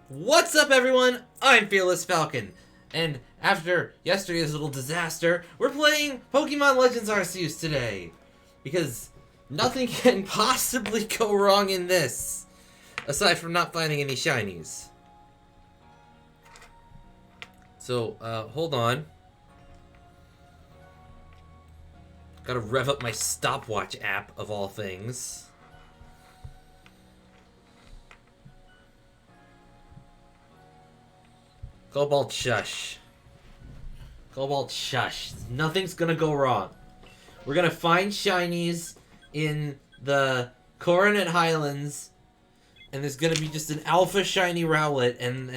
What's up, everyone? I'm Fearless Falcon, and after yesterday's little disaster, we're playing Pokemon Legends Arceus today. Because nothing can possibly go wrong in this, aside from not finding any shinies. So, hold on. Gotta rev up my stopwatch app, of all things. Cobalt shush. Cobalt shush. Nothing's gonna go wrong. We're gonna find shinies in the Coronet Highlands, and there's gonna be just an alpha shiny Rowlet and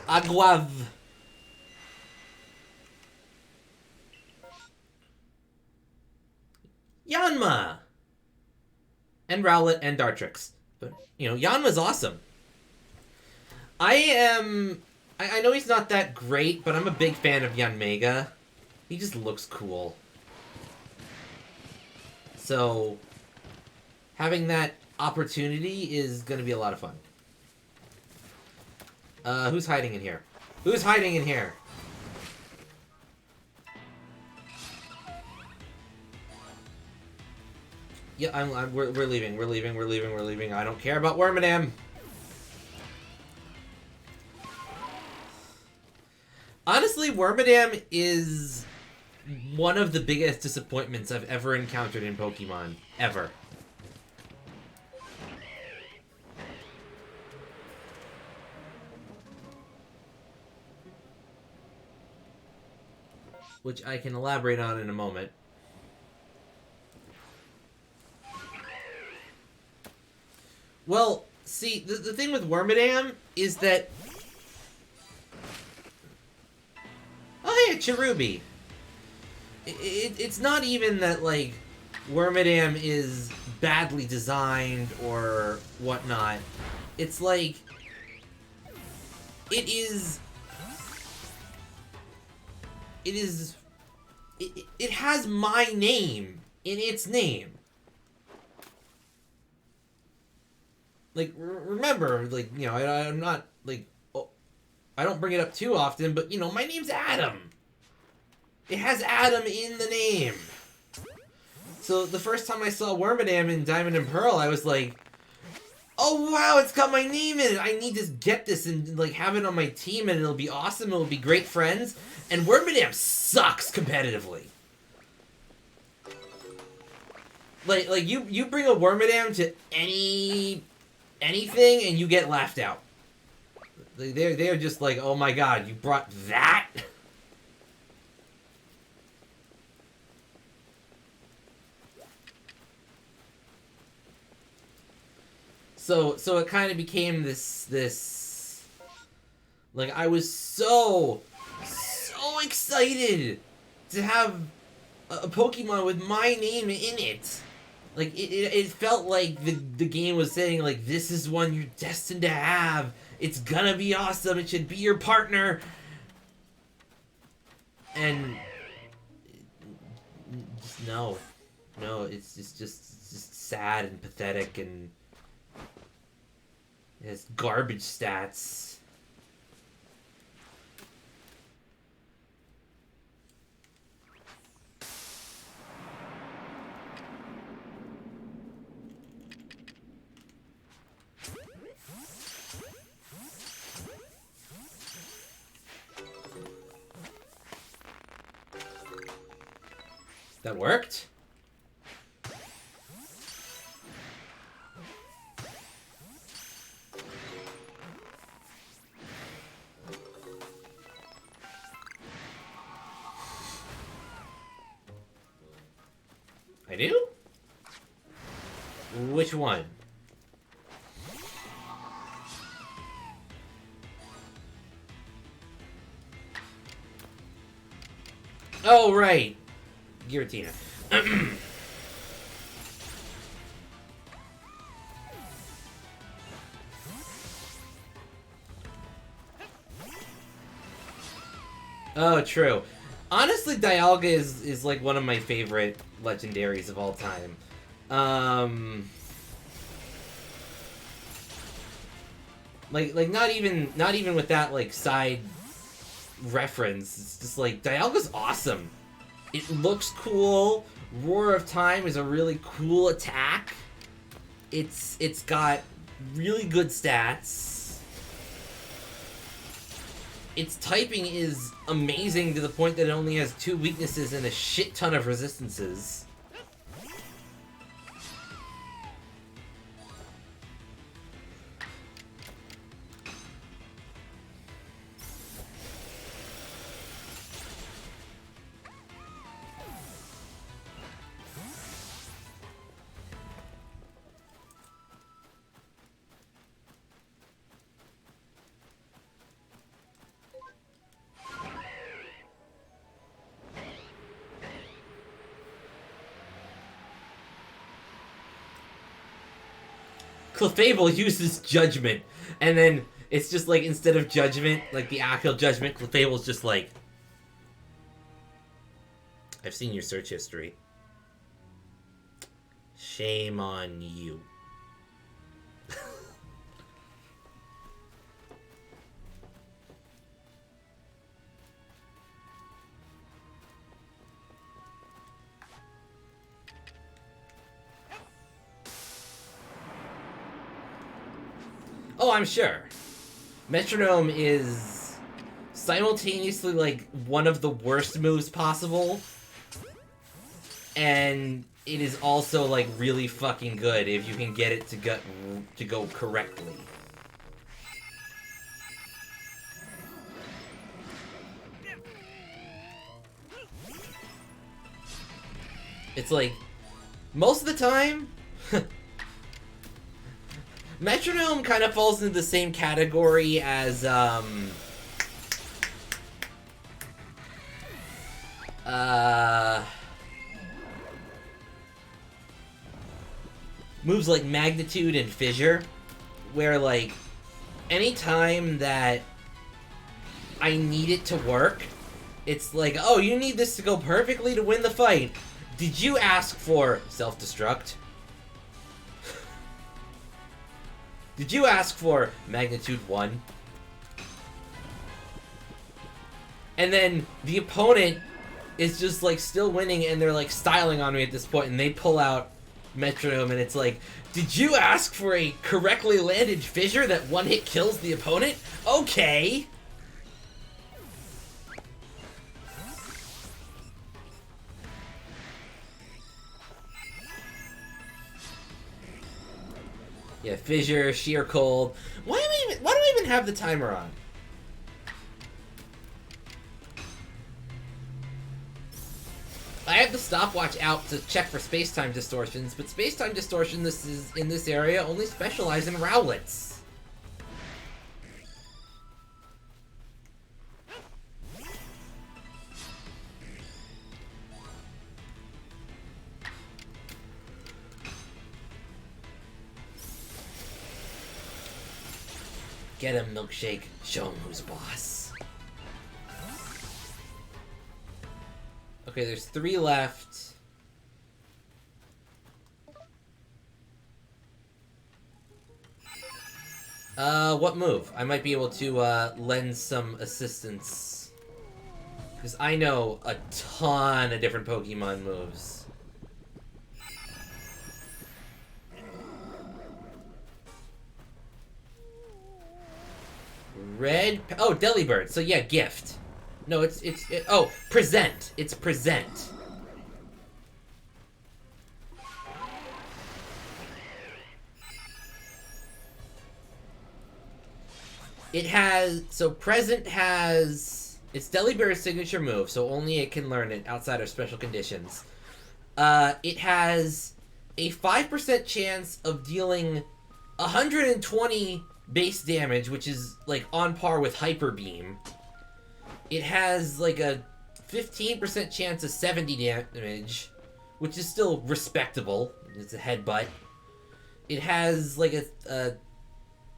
Aguav. Yanma! And Rowlet and Dartrix. But, you know, Yanma's awesome. I know he's not that great, but I'm a big fan of Yanmega. He just looks cool. So, having that opportunity is gonna be a lot of fun. Who's hiding in here? Who's hiding in here? Yeah, we're leaving. I don't care about Wormadam. Honestly, Wormadam is one of the biggest disappointments I've ever encountered in Pokemon. Ever. Which I can elaborate on in a moment. Well, see, the thing with Wormadam is that... Oh, hey, Cherubi. It's not even that, like, Wormadam is badly designed or whatnot. It's like... It has my name in its name. Like, remember, like, you know, I'm not, like, I don't bring it up too often, but, you know, my name's Adam. It has Adam in the name. So, the first time I saw Wormadam in Diamond and Pearl, I was like, oh, wow, it's got my name in it. I need to get this and, like, have it on my team, and it'll be awesome. It'll be great friends. And Wormadam sucks competitively. Like you bring a Wormadam to anything and you get laughed out. They're just like, oh my god, you brought that? So it kind of became this like, I was so excited to have a Pokemon with my name in it. Like, it felt like the game was saying, like, this is one you're destined to have. It's gonna be awesome. It should be your partner. And just no, it's just sad and pathetic, and it has garbage stats. That worked? I do? Which one? Oh, right. Giratina. Oh, true. Honestly, Dialga is like one of my favorite legendaries of all time. Like not even with that like side reference. It's just like Dialga's awesome. It looks cool. Roar of Time is a really cool attack. It's got really good stats. Its typing is amazing to the point that it only has 2 weaknesses and a shit ton of resistances. Clefable uses Judgment, and then it's just like, instead of Judgment, like the actual Judgment, Clefable's just like, I've seen your search history. Shame on you. Oh, I'm sure. Metronome is simultaneously like one of the worst moves possible, and it is also like really fucking good if you can get it to go correctly. It's like most of the time Metronome kind of falls into the same category as, moves like Magnitude and Fissure, where, like, anytime that I need it to work, it's like, oh, you need this to go perfectly to win the fight. Did you ask for self-destruct? Did you ask for Magnitude 1? And then the opponent is just like still winning and they're like styling on me at this point and they pull out Metronome and it's like, did you ask for a correctly landed fissure that one hit kills the opponent? Okay. Yeah, Fissure, Sheer Cold. Why do I even have the timer on? I have the stopwatch out to check for space-time distortions, but space-time distortion in this area only specialize in Rowlets. Get him, Milkshake. Show him who's boss. Okay, there's 3 left. What move? I might be able to, lend some assistance. Because I know a ton of different Pokemon moves. Red... Oh, Delibird. So yeah, gift. No, oh, present. It's present. It has... So present has... It's Delibird's signature move, so only it can learn it outside of special conditions. It has a 5% chance of dealing 120... base damage, which is like on par with Hyper Beam. It has like a 15% chance of 70 damage, which is still respectable. It's a headbutt. It has like a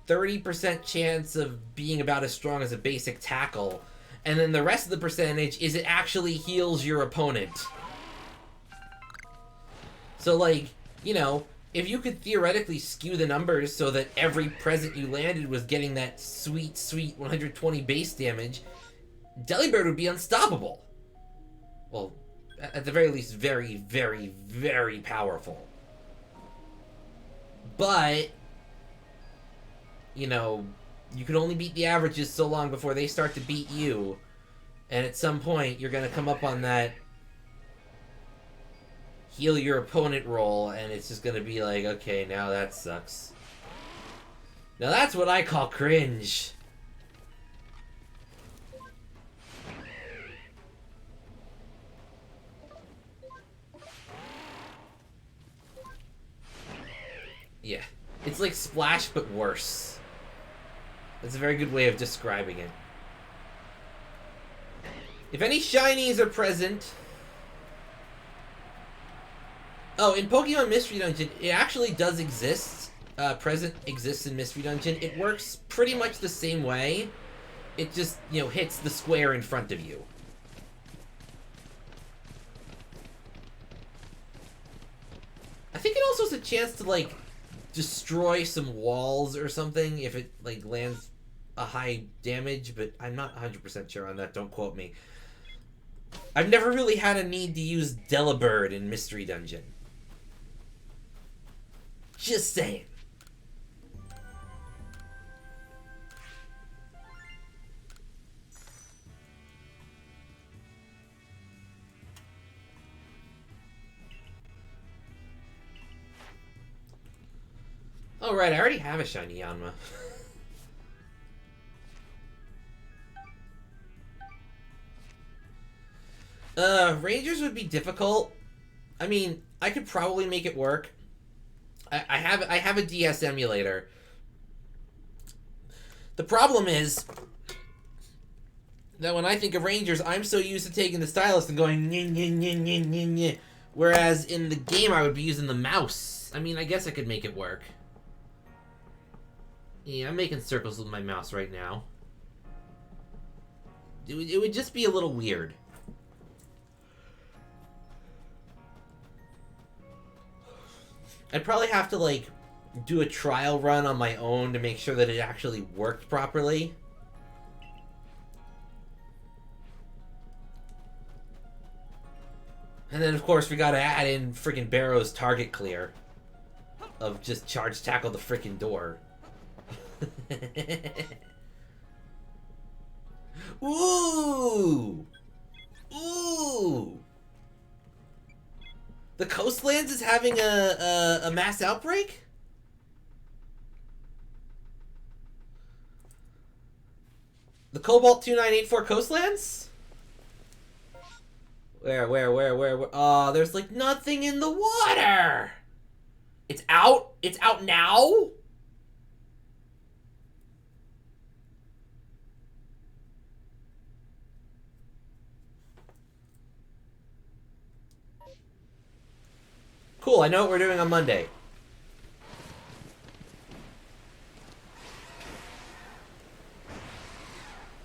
30% chance of being about as strong as a basic tackle, And then the rest of the percentage is it actually heals your opponent. So, like, you know, if you could theoretically skew the numbers so that every present you landed was getting that sweet, sweet 120 base damage, Delibird would be unstoppable. Well, at the very least, very, very, very powerful. But, you know, you can only beat the averages so long before they start to beat you. And at some point, you're going to come up on that heal your opponent roll, and it's just going to be like, okay, now that sucks. Now that's what I call cringe. Yeah. It's like Splash, but worse. That's a very good way of describing it. If any shinies are present... Oh, in Pokemon Mystery Dungeon, it actually does exist. Present exists in Mystery Dungeon. It works pretty much the same way. It just, you know, hits the square in front of you. I think it also has a chance to, like, destroy some walls or something if it, like, lands a high damage, but I'm not 100% sure on that. Don't quote me. I've never really had a need to use Delibird in Mystery Dungeon. Just saying. Oh, right, I already have a shiny Yanma. Rangers would be difficult. I mean, I could probably make it work. I have a DS emulator. The problem is that when I think of Rangers, I'm so used to taking the stylus and going nye, nye, nye, nye, nye, nye. Whereas in the game I would be using the mouse. I mean, I guess I could make it work. Yeah, I'm making circles with my mouse right now. It would just be a little weird. I'd probably have to, like, do a trial run on my own to make sure that it actually worked properly. And then, of course, we gotta add in freaking Barrow's target clear. Of just charge tackle the freaking door. Ooh! Ooh! The Coastlands is having a mass outbreak? The Cobalt 2984 Coastlands? Where? Oh, there's like nothing in the water! It's out? It's out now? Cool, I know what we're doing on Monday.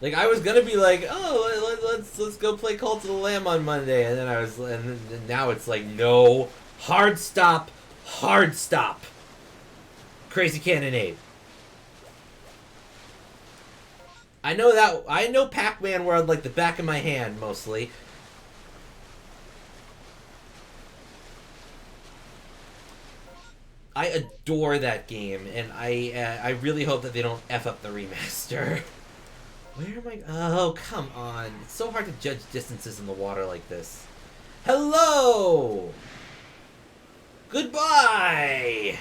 Like, I was gonna be like, oh, let's go play Cult of the Lamb on Monday, and then and now it's like, no, hard stop, Crazy Cannonade. I know Pac-Man World like the back of my hand, mostly. I adore that game, and I really hope that they don't F up the remaster. Where am I? Oh, come on. It's so hard to judge distances in the water like this. Hello! Goodbye!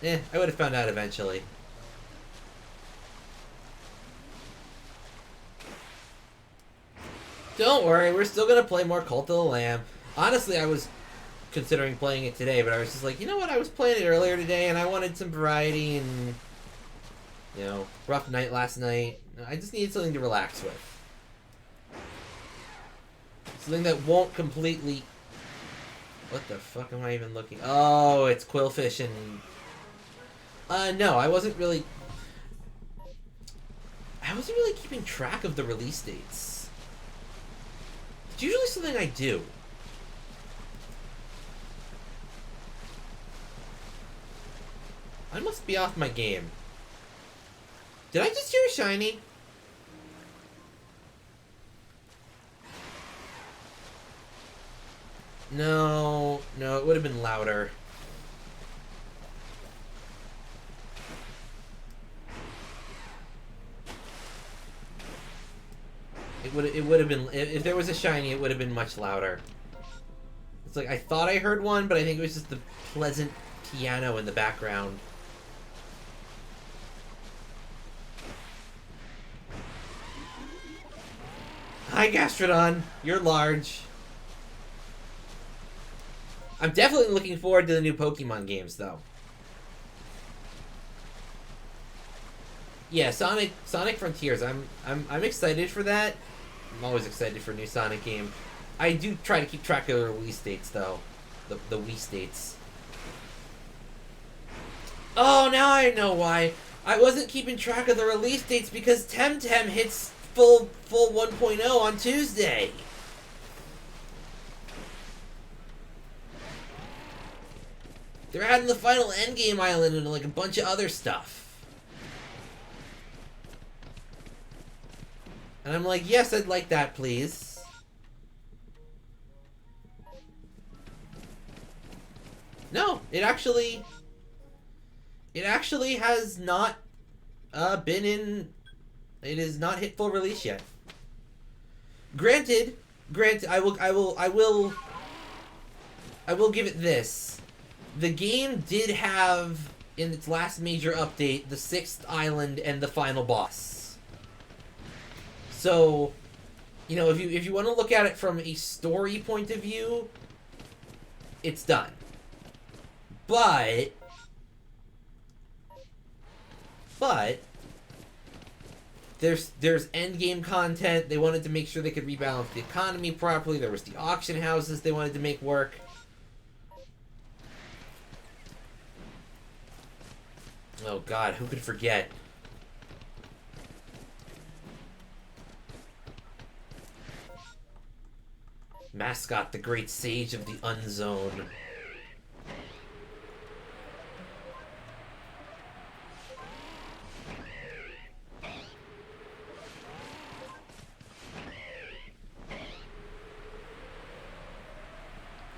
I would have found out eventually. Don't worry, we're still gonna play more Cult of the Lamb. Honestly, I was considering playing it today, but I was just like, you know what, I was playing it earlier today, and I wanted some variety, and, you know, rough night last night. I just needed something to relax with. Something that won't completely... What the fuck am I even looking... Oh, it's Quillfish and... No, I wasn't really... I wasn't really keeping track of the release dates. It's usually something I do. I must be off my game. Did I just hear a shiny? No, no, it would have been louder. It would have been, if there was a shiny, it would have been much louder. It's like I thought I heard one, but I think it was just the pleasant piano in the background. Hi, Gastrodon. You're large. I'm definitely looking forward to the new Pokemon games, though. Yeah, Sonic Frontiers. I'm excited for that. I'm always excited for a new Sonic game. I do try to keep track of the release dates, though. The Wii states. Oh, now I know why. I wasn't keeping track of the release dates because Temtem hits full 1.0 on Tuesday. They're adding the final endgame island and like a bunch of other stuff. And I'm like, yes, I'd like that, please. No, it actually has not been in. It is not hit full release yet. Granted, I will give it this. The game did have in its last major update the 6th island and the final boss. So, you know, if you want to look at it from a story point of view, it's done. But there's end game content. They wanted to make sure they could rebalance the economy properly. There was the auction houses they wanted to make work. Oh god, who could forget? Mascot, the great sage of the Unzone.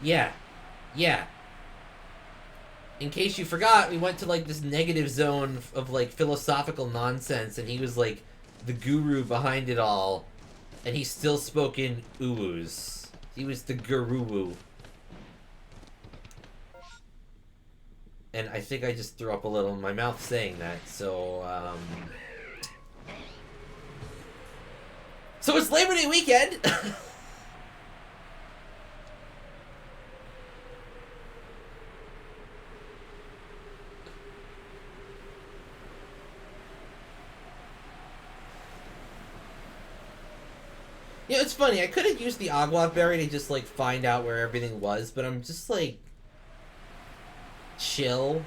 Yeah. In case you forgot, we went to like this negative zone of like philosophical nonsense, and he was like the guru behind it all, and he still spoke in uwus. He was the guru. And I think I just threw up a little in my mouth saying that, so so it's Labor Day weekend! You know, it's funny, I could have used the Agua Berry to just, like, find out where everything was, but I'm just, like, chill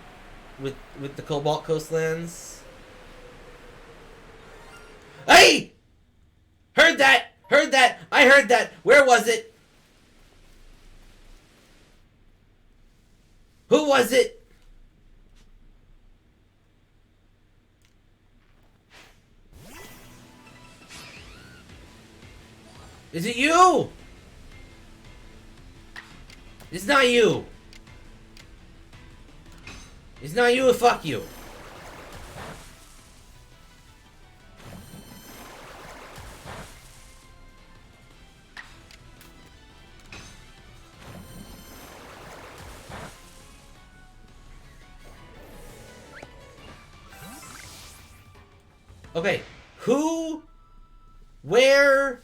with the Cobalt Coastlands. Hey! Heard that! I heard that! Where was it? Who was it? Is it you? It's not you. It's not you, fuck you. Okay, who? Where?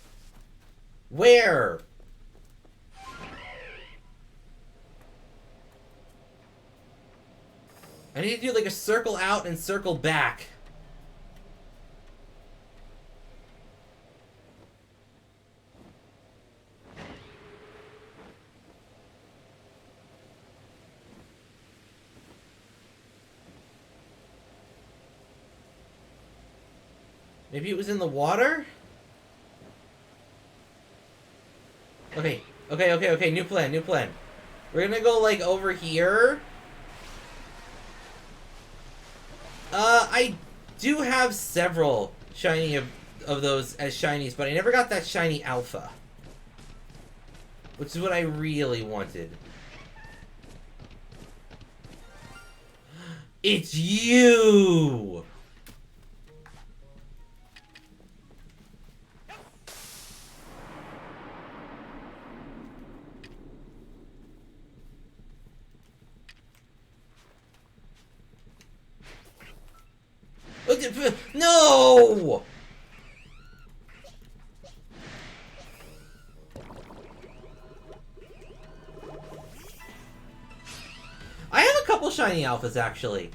I need to do like a circle out and circle back. Maybe it was in the water? Okay, okay. New plan. We're gonna go, like, over here. I do have several shiny of those as shinies, but I never got that shiny alpha. Which is what I really wanted. It's you! No! I have a couple shiny alphas, actually.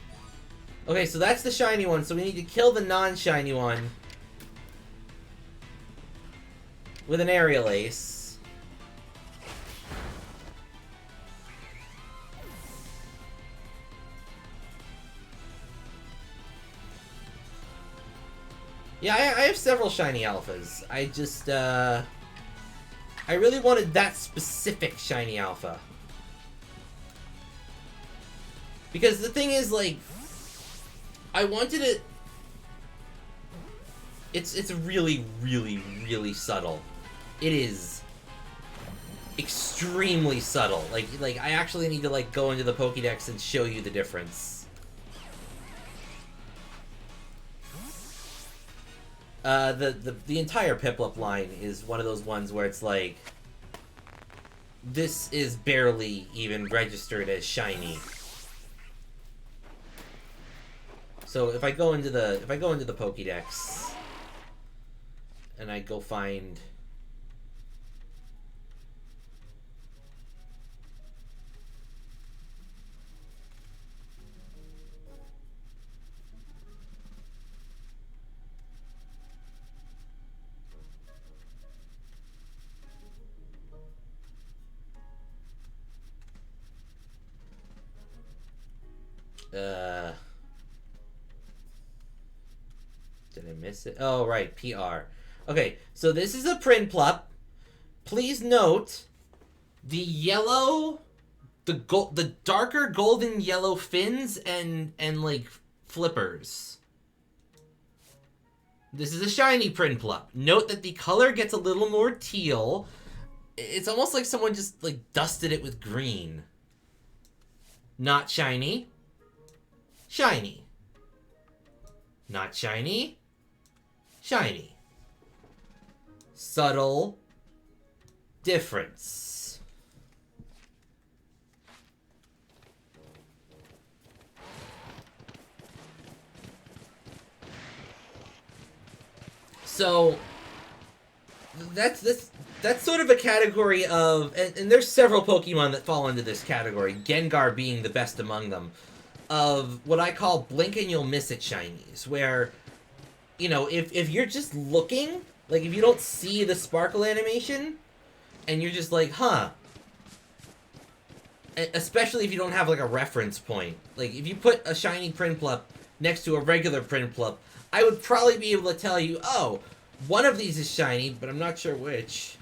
Okay, so that's the shiny one, so we need to kill the non-shiny one with an aerial ace. Yeah, I have several shiny alphas. I just, I really wanted that specific shiny alpha. Because the thing is, like, I wanted it... It's really, really, really subtle. It is extremely subtle. Like I actually need to, like, go into the Pokédex and show you the difference. The entire Piplup line is one of those ones where it's like, this is barely even registered as shiny. So if I go into the Pokédex and I go find did I miss it? Oh, right, PR. Okay, so this is a Prinplup. Please note the yellow, the darker golden yellow fins and like flippers. This is a shiny Prinplup. Note that the color gets a little more teal. It's almost like someone just like dusted it with green. Not shiny. Shiny. Not shiny. Shiny. Subtle difference. So that's sort of a category of, and there's several Pokemon that fall into this category, Gengar being the best among them, of what I call blink and you'll miss it shinies, where, you know, if you're just looking, like if you don't see the sparkle animation, and you're just like, huh, especially if you don't have like a reference point, like if you put a shiny Prinplup next to a regular Prinplup, I would probably be able to tell you, oh, one of these is shiny, but I'm not sure which.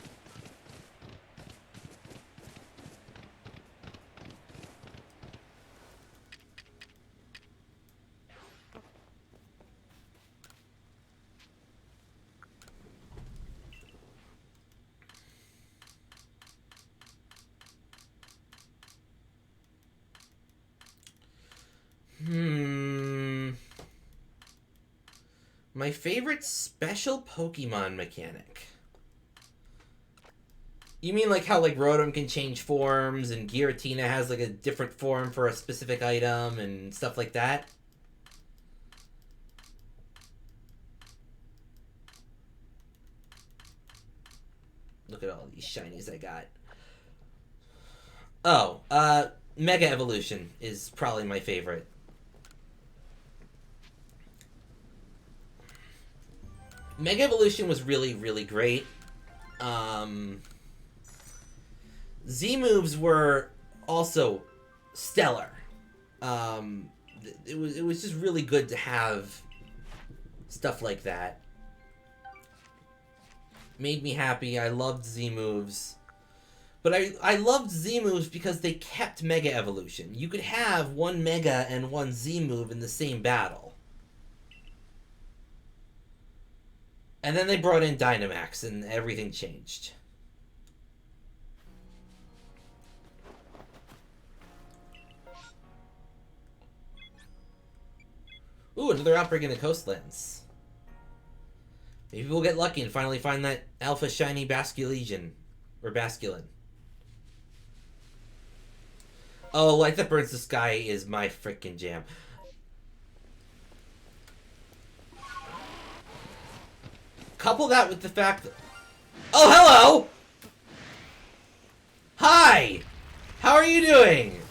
My favorite special Pokemon mechanic. You mean like how like Rotom can change forms and Giratina has like a different form for a specific item and stuff like that? Look at all these shinies I got. Oh, Mega Evolution is probably my favorite. Mega Evolution was really, really great. Z moves were also stellar. It was just really good to have stuff like that. made me happy. I loved Z moves. But I loved Z moves because they kept Mega Evolution. You could have one Mega and one Z move in the same battle. And then they brought in Dynamax and everything changed. Ooh, another outbreak in the coastlands. Maybe we'll get lucky and finally find that Alpha Shiny Basculegion. Or Basculin. Oh, Light That Burns the Sky is my frickin' jam. Couple that with the fact that... Oh, hello! Hi! How are you doing?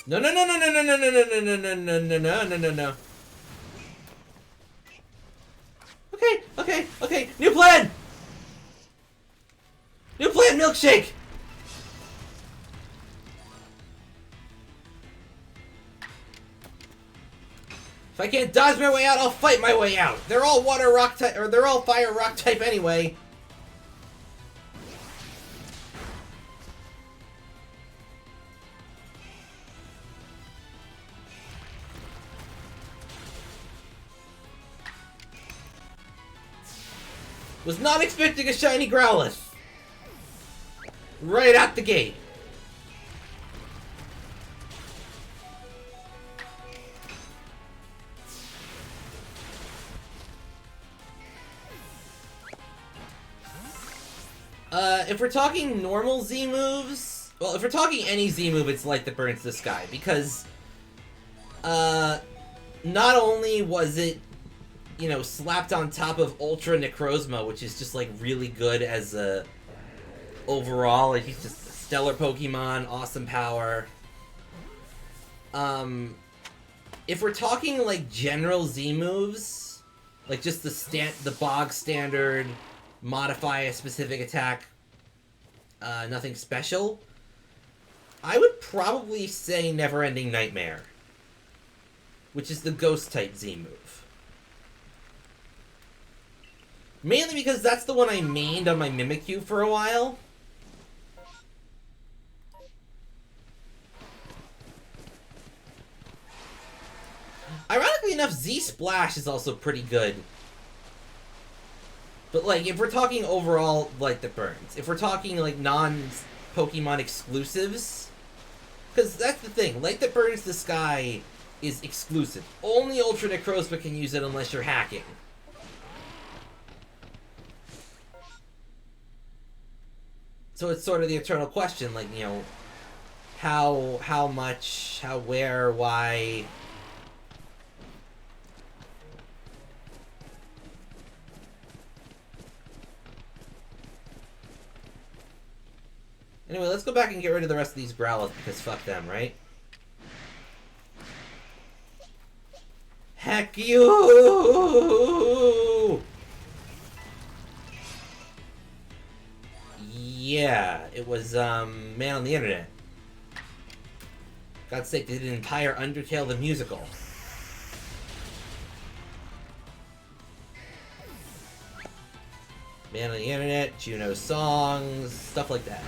No, no, no, no, no, no, no, no, no, no, no, no, no, no, no, no, no. Okay, okay, okay. New plan! New plan, milkshake! If I can't dodge my way out, I'll fight my way out. They're all water rock type, or they're all fire rock type anyway. Was not expecting a shiny Growlithe. Right out the gate. If we're talking normal Z moves, well, if we're talking any Z move, it's Light That Burns the Sky, because, not only was it, you know, slapped on top of Ultra Necrozma, which is just, like, really good as a overall, like, he's just a stellar Pokemon, awesome power. If we're talking, like, general Z moves, like, just the bog standard, modify a specific attack, nothing special, I would probably say Never-Ending Nightmare, which is the Ghost-type Z move. Mainly because that's the one I mained on my Mimikyu for a while. Ironically enough, Z-Splash is also pretty good. But, like, if we're talking overall Light That Burns, if we're talking, like, non-Pokemon exclusives, because that's the thing, Light That Burns the Sky is exclusive. Only Ultra Necrozma can use it unless you're hacking. So it's sort of the eternal question, like, you know, how much, how, where, why... Anyway, let's go back and get rid of the rest of these Growlithe, because fuck them, right? Heck you! Yeah, it was, Man on the Internet. God's sake, they did an entire Undertale the musical. Man on the Internet, Juno songs, stuff like that.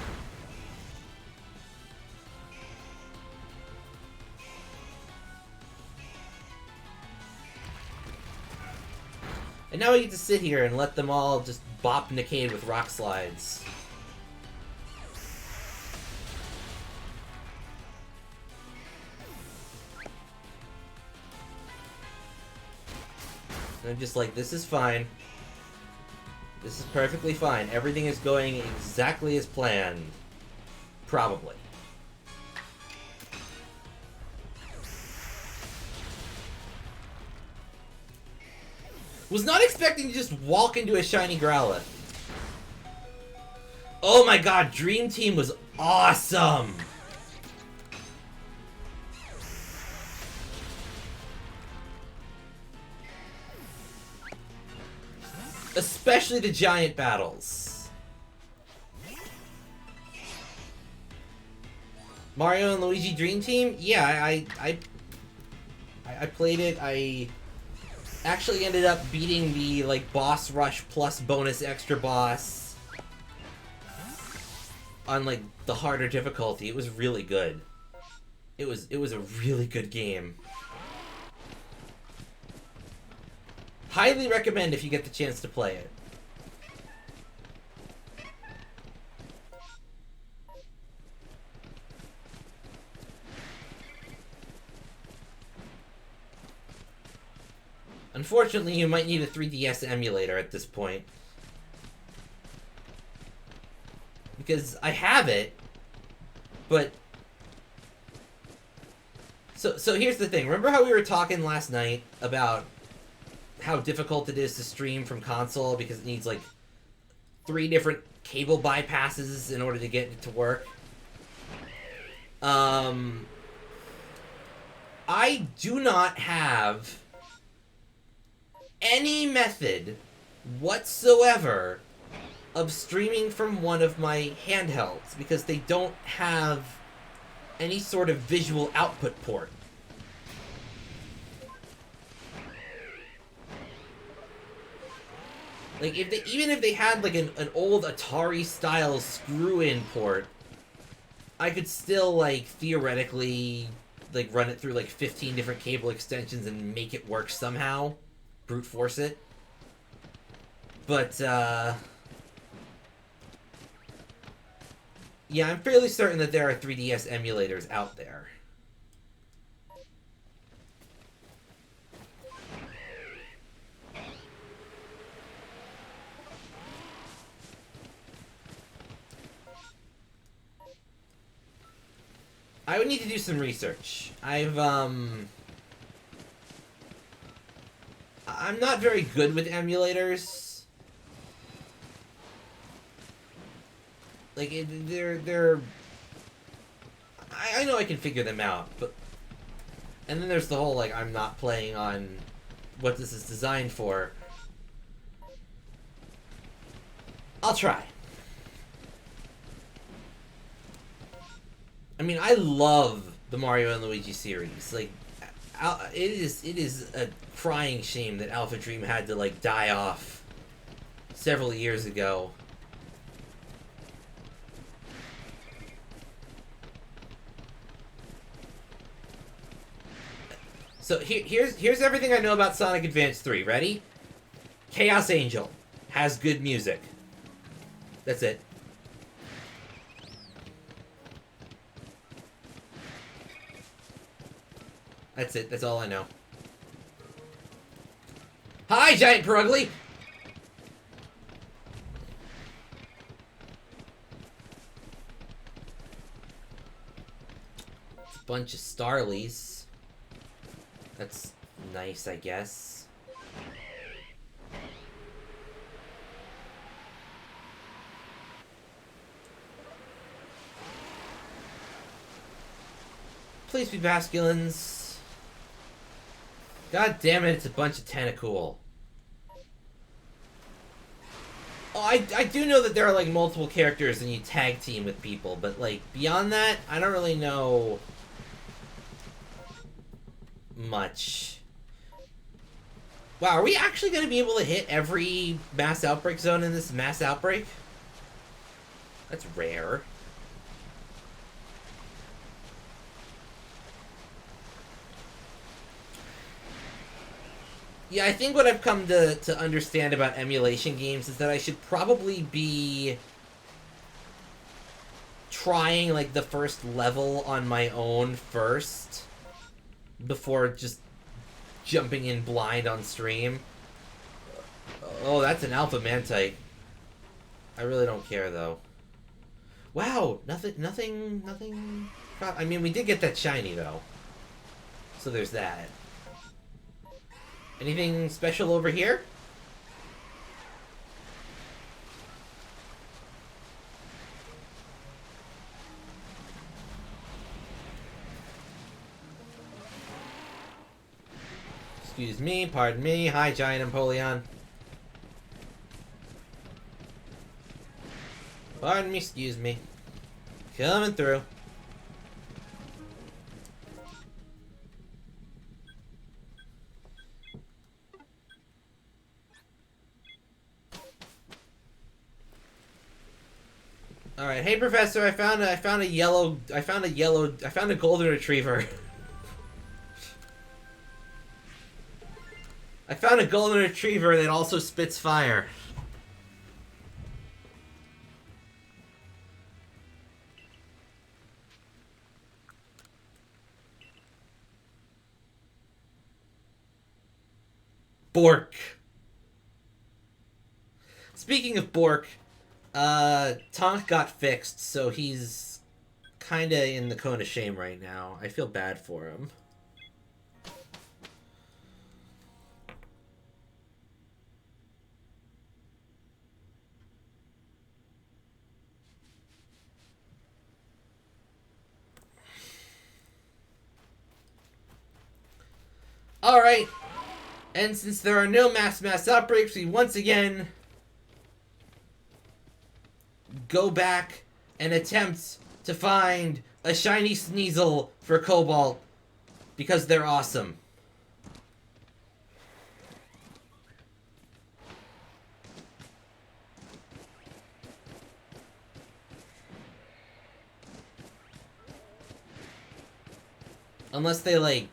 And now we get to sit here and let them all just bop Nickade with rock slides. And I'm just like, this is fine. This is perfectly fine. Everything is going exactly as planned. Probably. Was not expecting to just walk into a shiny Growlithe. Oh my god, Dream Team was awesome! Especially the giant battles. Mario and Luigi Dream Team? Yeah, I played it. I actually ended up beating the, like, boss rush plus bonus extra boss on, like, the harder difficulty. It was really good. It was a really good game. Highly recommend if you get the chance to play it. Unfortunately, you might need a 3DS emulator at this point. Because I have it, but... So here's the thing. Remember how we were talking last night about how difficult it is to stream from console because it needs, like, 3 different cable bypasses in order to get it to work? I do not have any method whatsoever of streaming from one of my handhelds because they don't have any sort of visual output port. Like, even if they had, like, an old Atari-style screw-in port, I could still, like, theoretically, like, run it through, like, 15 different cable extensions and make it work somehow. Brute force it. But, yeah, I'm fairly certain that there are 3DS emulators out there. I would need to do some research. I'm not very good with emulators. Like, they're... I know I can figure them out, but... And then there's the whole, like, I'm not playing on what this is designed for. I'll try. I mean, I love the Mario and Luigi series. Like, it is a crying shame that Alpha Dream had to, like, die off several years ago. So here's everything I know about Sonic Advance 3. Ready? Chaos Angel has good music. That's it. That's it. That's all I know. Hi, Giant Perugly! It's a bunch of Starlies. That's nice, I guess. Please be masculines. God damn it, it's a bunch of Tentacool. Oh, I do know that there are, like, multiple characters and you tag team with people, but, like, beyond that, I don't really know much. Wow, are we actually going to be able to hit every mass outbreak zone in this mass outbreak? That's rare. Yeah, I think what I've come to understand about emulation games is that I should probably be trying, like, the first level on my own first before just jumping in blind on stream. Oh, that's an Alpha Mantite. I really don't care, though. Wow, nothing... I mean, we did get that shiny, though. So there's that. Anything special over here? Excuse me, pardon me. Hi, Giant Empoleon. Pardon me, excuse me. Coming through. All right, hey Professor, I found a golden retriever. I found a golden retriever that also spits fire. Bork. Speaking of Bork, Tonk got fixed, so he's kinda in the cone of shame right now. I feel bad for him. Alright, and since there are no mass outbreaks, we once again go back and attempt to find a shiny Sneasel for Cobalt, because they're awesome. Unless they, like,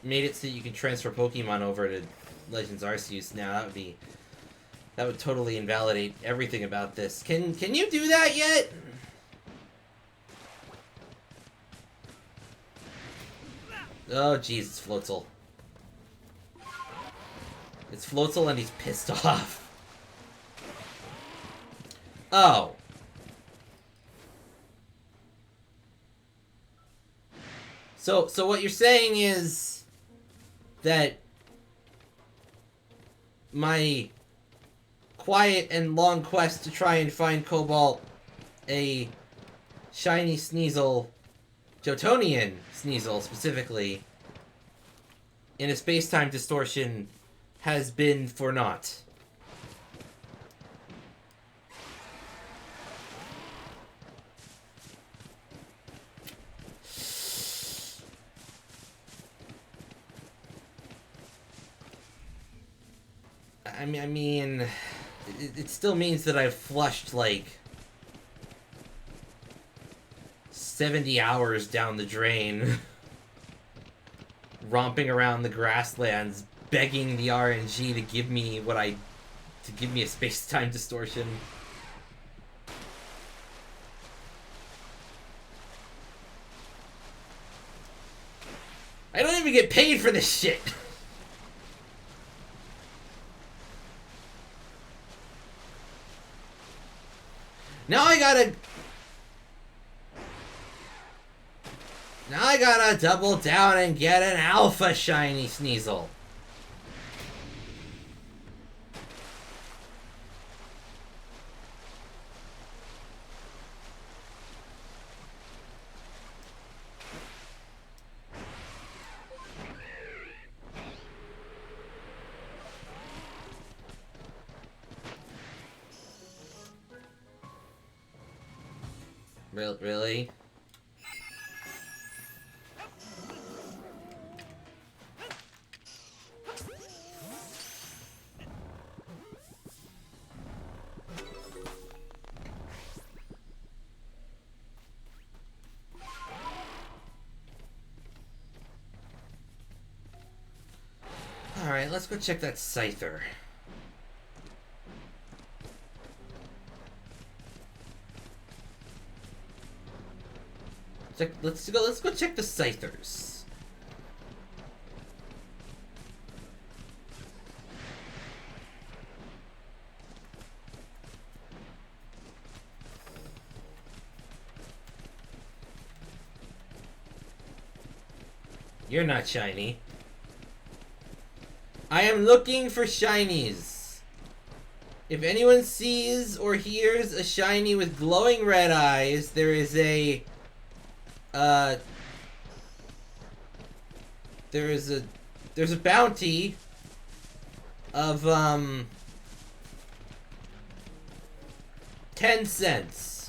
made it so you can transfer Pokemon over to Legends Arceus now, that would totally invalidate everything about this. Can you do that yet? Oh jeez, it's Floatzel. It's Floatzel and he's pissed off. Oh. So what you're saying is that my quiet and long quest to try and find Cobalt a shiny Sneasel, Jotonian Sneasel specifically, in a space-time distortion has been for naught. I mean, it still means that I've flushed, like, 70 hours down the drain, romping around the grasslands, begging the RNG to give me a space-time distortion. I don't even get paid for this shit! Now I gotta double down and get an alpha shiny Sneasel. Really? Alright, let's go check that Scyther. Let's go check the Scythers. You're not shiny. I am looking for shinies. If anyone sees or hears a shiny with glowing red eyes, there's a bounty of 10 cents.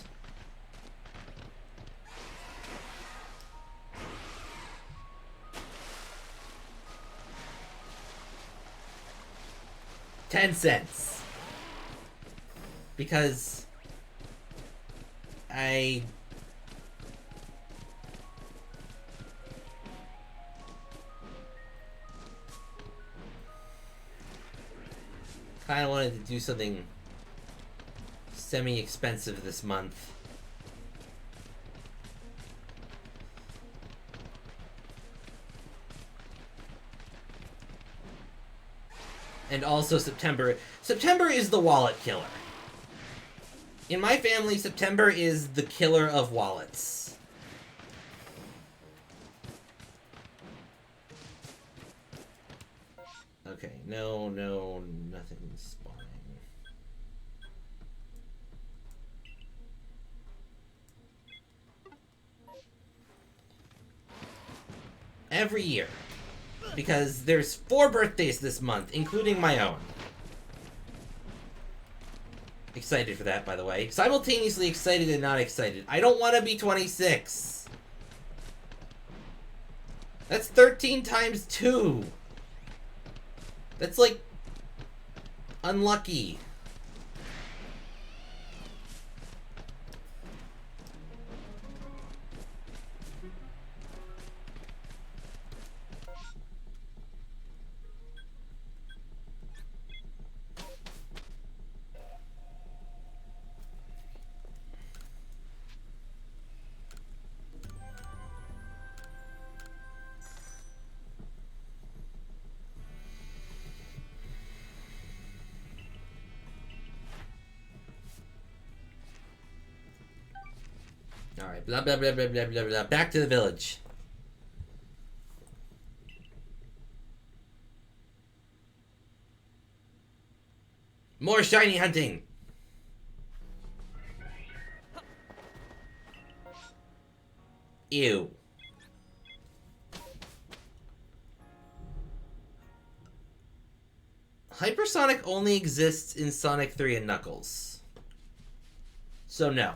10 cents. Because I kind of wanted to do something semi-expensive this month. And also September. September is the wallet killer. In my family, September is the killer of wallets. Okay, no, nothing's spawning. Every year. Because there's 4 birthdays this month, including my own. Excited for that, by the way. Simultaneously excited and not excited. I don't want to be 26. That's 13 times 2. That's like unlucky. Alright, blah blah blah blah blah blah blah. Back to the village. More shiny hunting! Ew. Hypersonic only exists in Sonic 3 and Knuckles. So no.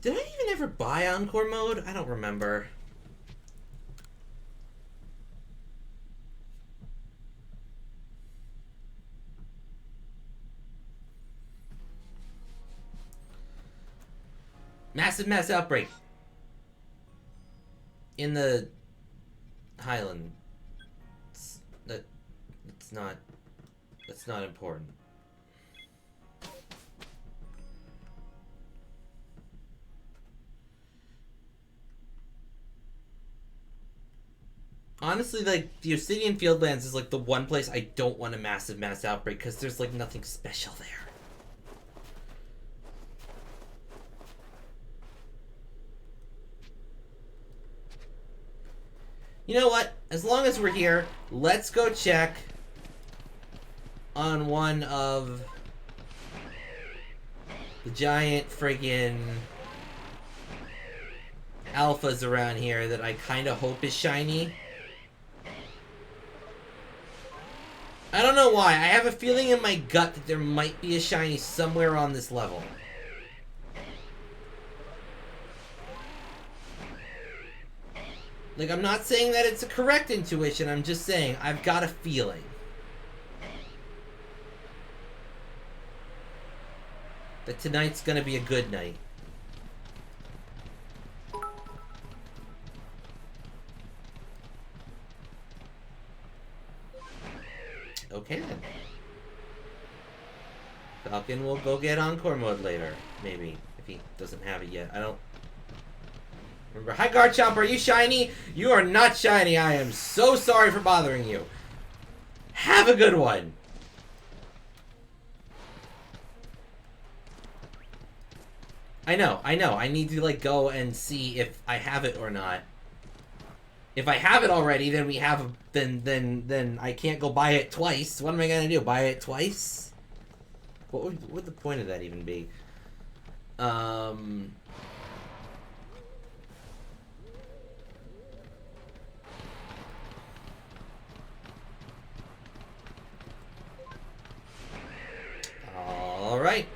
Did I even ever buy Encore mode? I don't remember. Massive mass outbreak in the Highlands. That's not important. Honestly, like, the Obsidian Fieldlands is like the one place I don't want a massive mass outbreak because there's like nothing special there. You know what? As long as we're here, let's go check on one of the giant friggin' alphas around here that I kind of hope is shiny. I don't know why. I have a feeling in my gut that there might be a shiny somewhere on this level. Like, I'm not saying that it's a correct intuition, I'm just saying I've got a feeling. That tonight's gonna be a good night. Okay then. Falcon will go get Encore mode later, maybe, if he doesn't have it yet. I don't remember. Hi Garchomp, are you shiny? You are not shiny. I am so sorry for bothering you. Have a good one. I know. I need to, like, go and see if I have it or not. If I have it already, then we have... Then I can't go buy it twice. What am I gonna do? Buy it twice? What would the point of that even be? Alright.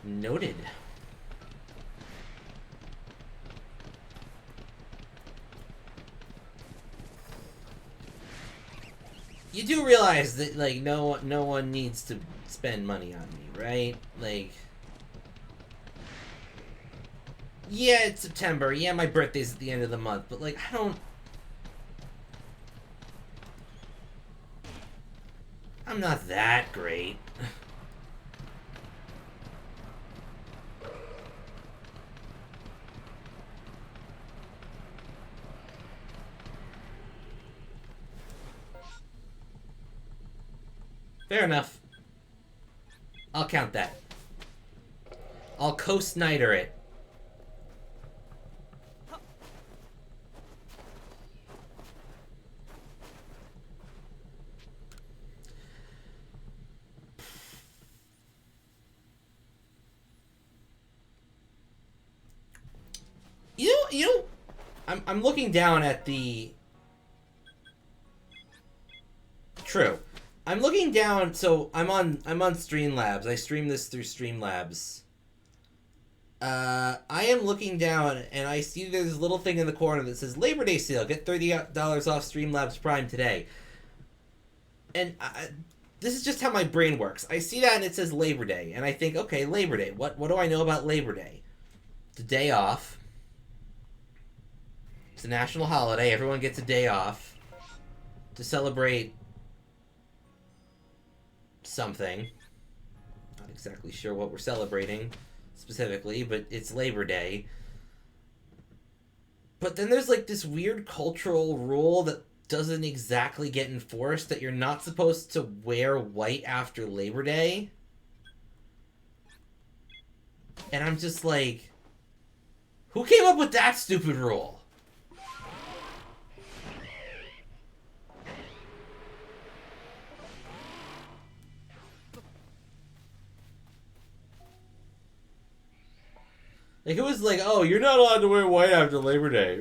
Noted. You do realize that, like, no one needs to spend money on me, right? Like, yeah, it's September. Yeah, my birthday's at the end of the month, but, like, I'm not that great. Fair enough. I'll count that. I'll co-snider it. You know, I'm looking down at the... True. I'm looking down, so I'm on Streamlabs. I stream this through Streamlabs. I am looking down, and I see there's a little thing in the corner that says Labor Day sale. Get $30 off Streamlabs Prime today. And this is just how my brain works. I see that and it says Labor Day, and I think, okay, Labor Day. What do I know about Labor Day? It's a day off. It's a national holiday. Everyone gets a day off to celebrate something. Not exactly sure what we're celebrating specifically, but it's Labor Day. But then there's, like, this weird cultural rule that doesn't exactly get enforced, that you're not supposed to wear white after Labor Day. And I'm just like, who came up with that stupid rule? Like, it was like, oh, you're not allowed to wear white after Labor Day.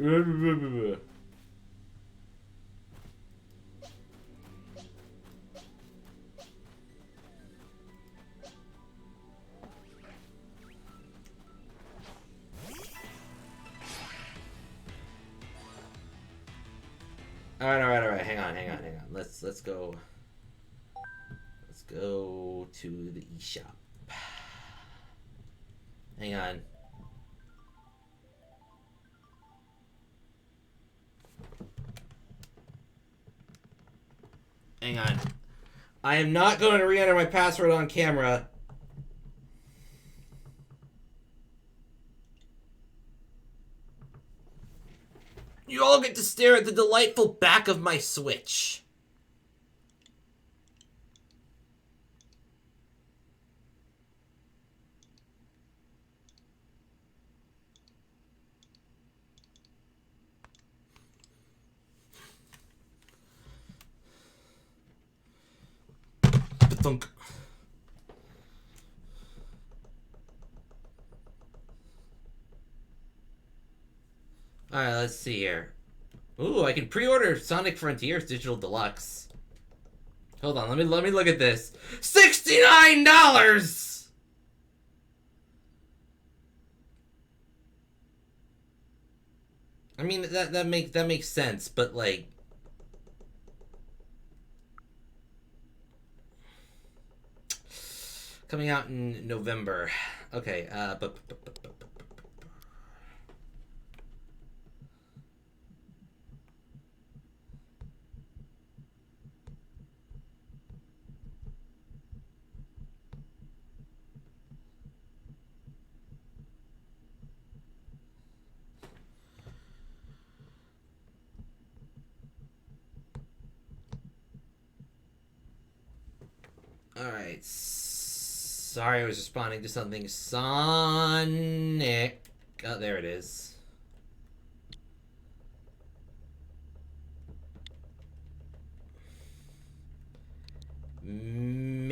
Alright. Hang on. Let's go. Let's go to the eShop. Hang on. Hang on. I am not going to re-enter my password on camera. You all get to stare at the delightful back of my Switch. Thunk. Alright, let's see here. Ooh, I can pre-order Sonic Frontiers Digital Deluxe. Hold on, let me look at this. $69! I mean, that makes sense, but, like, coming out in November. Okay, alright. Sorry, I was responding to something. Sonic. Oh, there it is. Can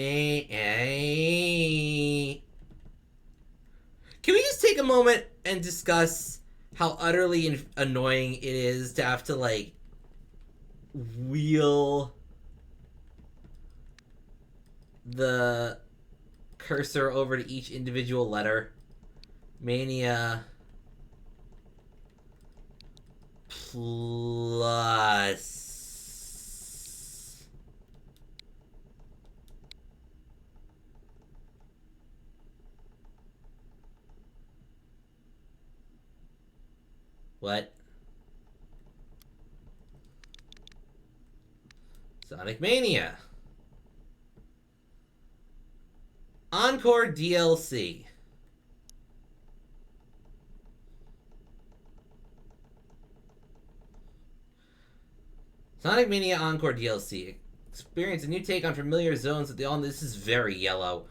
we just take a moment and discuss how utterly annoying it is to have to, like, wheel the cursor over to each individual letter? Mania plus... What? Sonic Mania. Encore DLC. Sonic Mania Encore DLC. Experience a new take on familiar zones with the all. This is very yellow.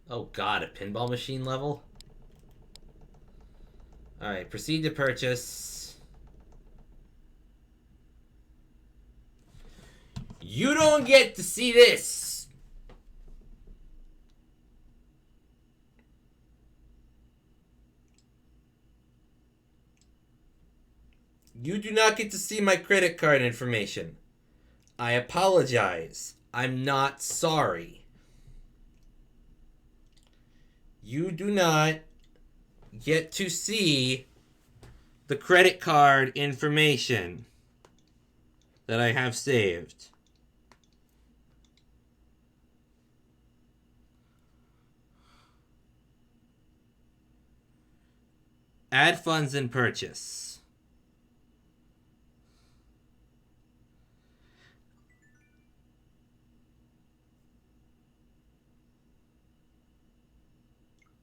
Oh god, a pinball machine level? Alright, proceed to purchase. You don't get to see this! You do not get to see my credit card information. I apologize. I'm not sorry. You do not get to see the credit card information that I have saved. Add funds and purchase.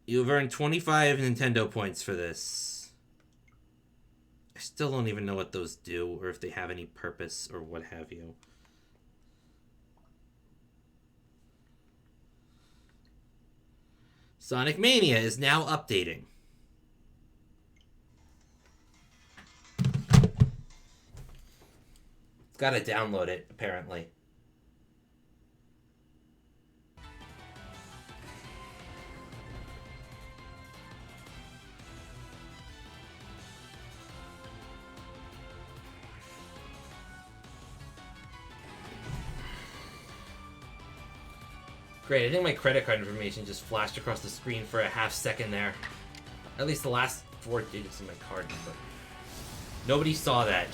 You've earned 25 Nintendo points for this. I still don't even know what those do, or if they have any purpose, or what have you. Sonic Mania is now updating. It's gotta download it, apparently. Great, I think my credit card information just flashed across the screen for a half second there. At least the last 4 digits of my card number. Nobody saw that.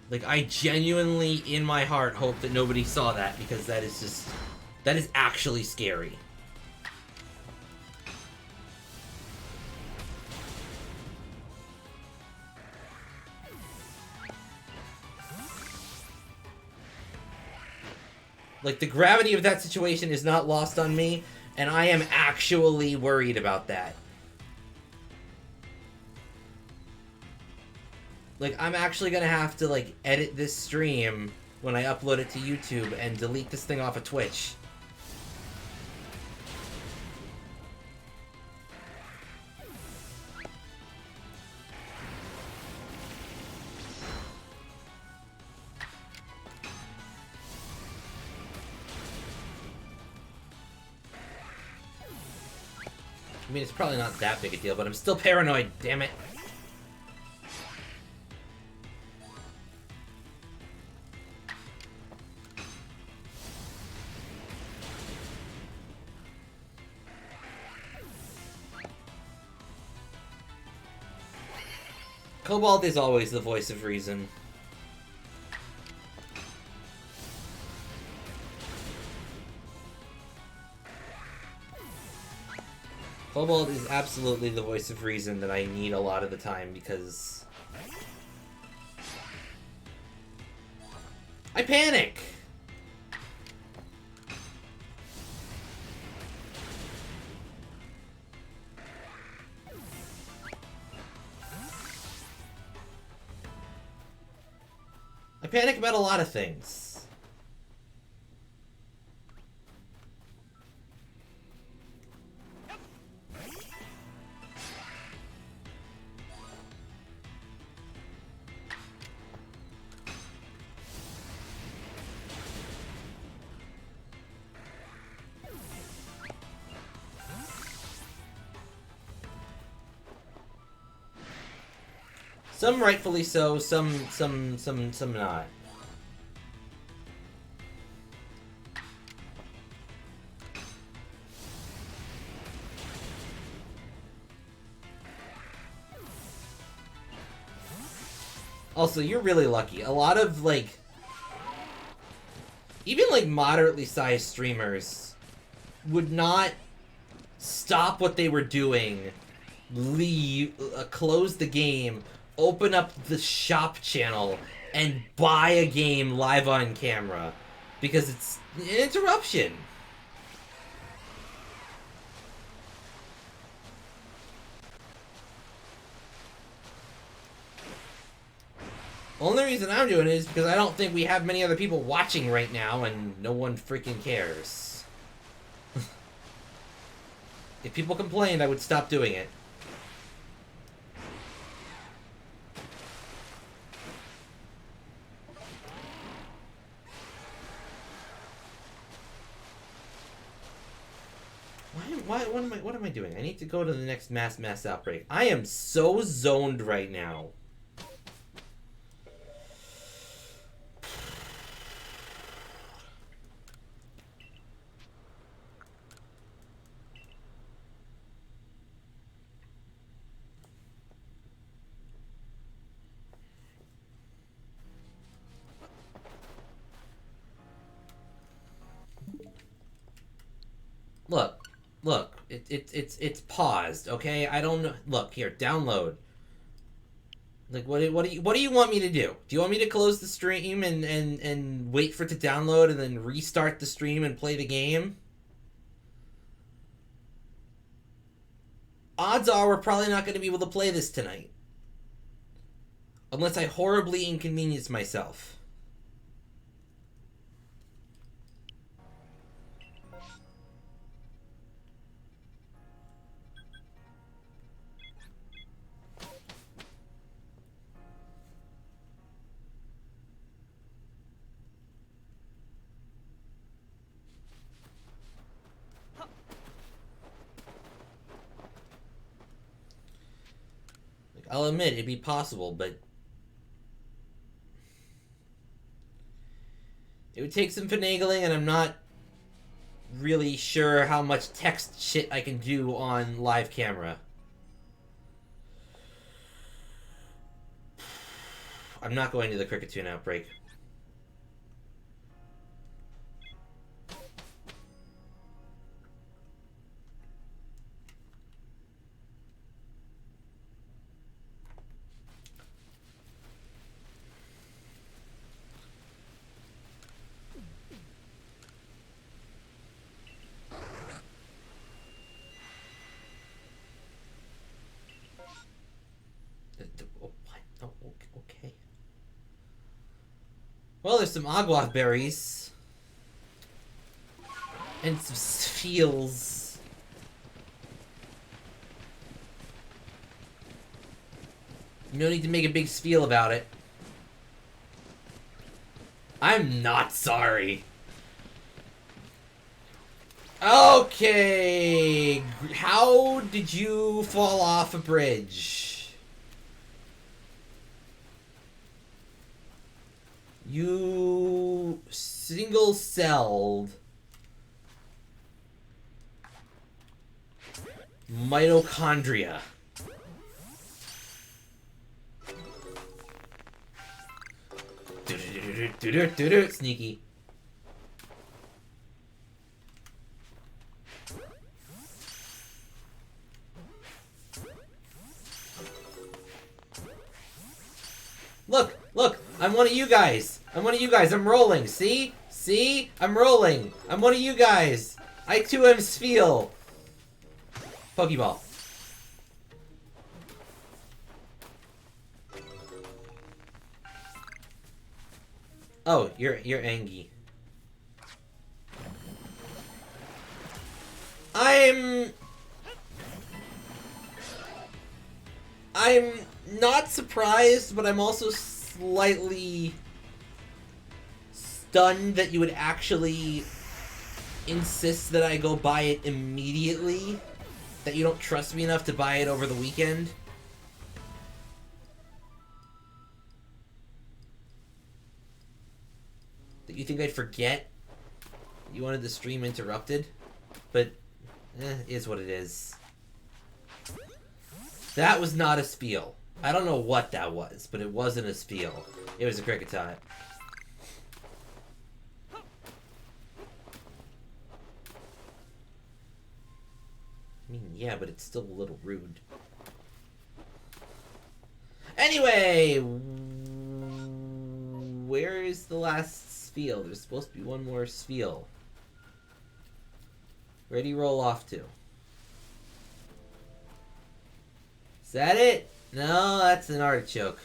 Like, I genuinely, in my heart, hope that nobody saw that, because that is just... that is actually scary. Like, the gravity of that situation is not lost on me, and I am actually worried about that. Like, I'm actually gonna have to, like, edit this stream when I upload it to YouTube and delete this thing off of Twitch. I mean, it's probably not that big a deal, but I'm still paranoid, damn it. Cobalt is always the voice of reason. Cobalt is absolutely the voice of reason that I need a lot of the time because I panic. I panic about a lot of things. Some rightfully so, some not. Also, you're really lucky. A lot of, like, even, like, moderately sized streamers would not stop what they were doing, leave, close the game, open up the shop channel, and buy a game live on camera. Because it's an interruption. Only reason I'm doing it is because I don't think we have many other people watching right now, and no one freaking cares. If people complained, I would stop doing it. What am I doing? I need to go to the next mass outbreak. I am so zoned right now. Look, it's paused, okay? I don't know. Look, here, download. Like, what do you want me to do? Do you want me to close the stream and wait for it to download and then restart the stream and play the game? Odds are we're probably not going to be able to play this tonight. Unless I horribly inconvenience myself. I'll admit, it'd be possible, but it would take some finagling, and I'm not really sure how much text shit I can do on live camera. I'm not going to the Cricketune outbreak. Okay. Well, there's some agua berries. And some feels. No need to make a big spiel about it. I'm not sorry. Okay. How did you fall off a bridge? You single-celled mitochondria. Sneaky. Look, look, I'm one of you guys. I'm one of you guys. I'm rolling. See? See? I'm rolling. I'm one of you guys. I too am Spheal. Pokeball. Oh, you're Angie. I'm not surprised, but I'm also slightly stunned that you would actually insist that I go buy it immediately. That you don't trust me enough to buy it over the weekend. That you think I'd forget? You wanted the stream interrupted? But, is what it is. That was not a Spheal. I don't know what that was, but it wasn't a Spheal. It was a Kricketot. I mean, yeah, but it's still a little rude. Anyway! Where is the last Spheal? There's supposed to be one more Spheal. Where'd he roll off to? Is that it? No, that's an artichoke.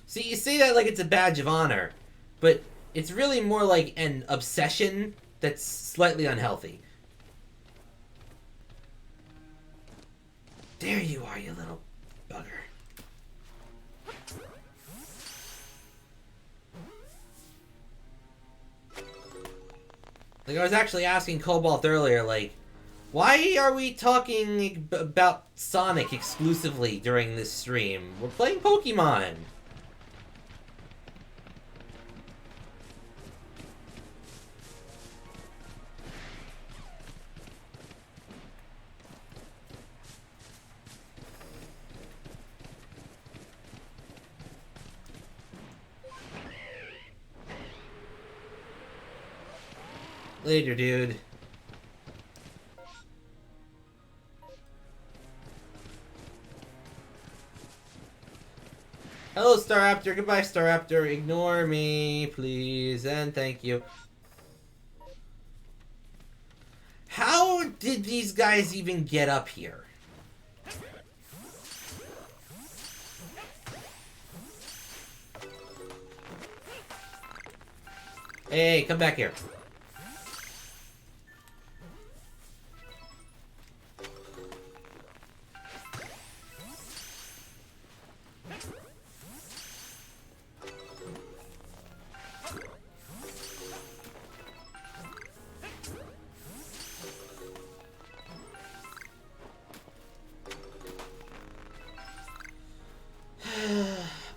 See, you say that like it's a badge of honor, but it's really more like an obsession that's slightly unhealthy. There you are, you little bugger. Like, I was actually asking Cobalt earlier, like, why are we talking about Sonic exclusively during this stream? We're playing Pokemon! Later, dude. Hello, Staraptor. Goodbye, Staraptor. Ignore me, please, and thank you. How did these guys even get up here? Hey, come back here.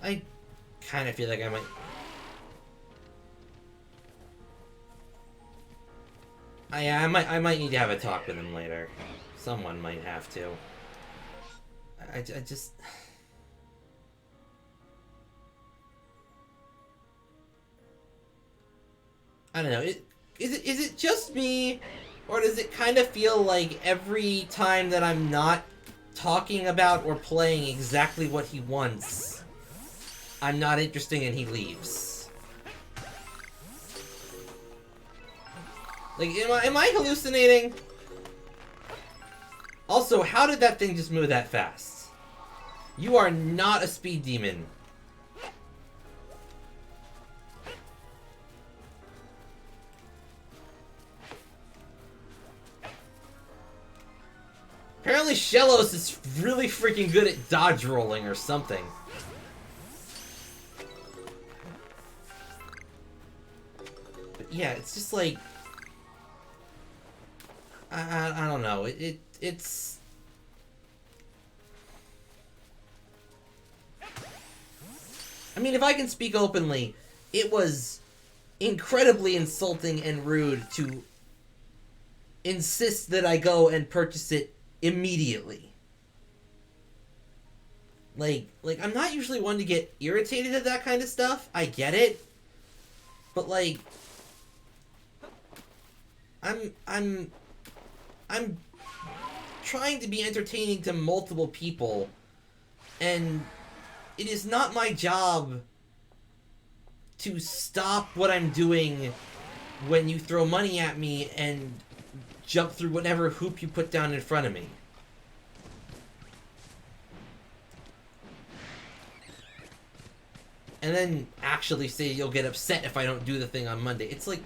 I kind of feel like I might... I might need to have a talk with him later. Someone might have to. I just... I don't know. Is it just me, or does it kind of feel like every time that I'm not talking about or playing exactly what he wants, I'm not interested and he leaves? Like, am I hallucinating? Also, how did that thing just move that fast? You are not a speed demon. Apparently Shellos is really freaking good at dodge rolling or something. But yeah, it's just like... I don't know. It's... I mean, if I can speak openly, it was incredibly insulting and rude to insist that I go and purchase it immediately. Like I'm not usually one to get irritated at that kind of stuff. I get it. But like I'm I'm trying to be entertaining to multiple people, and it is not my job to stop what I'm doing when you throw money at me and jump through whatever hoop you put down in front of me. And then actually say you'll get upset if I don't do the thing on Monday. It's like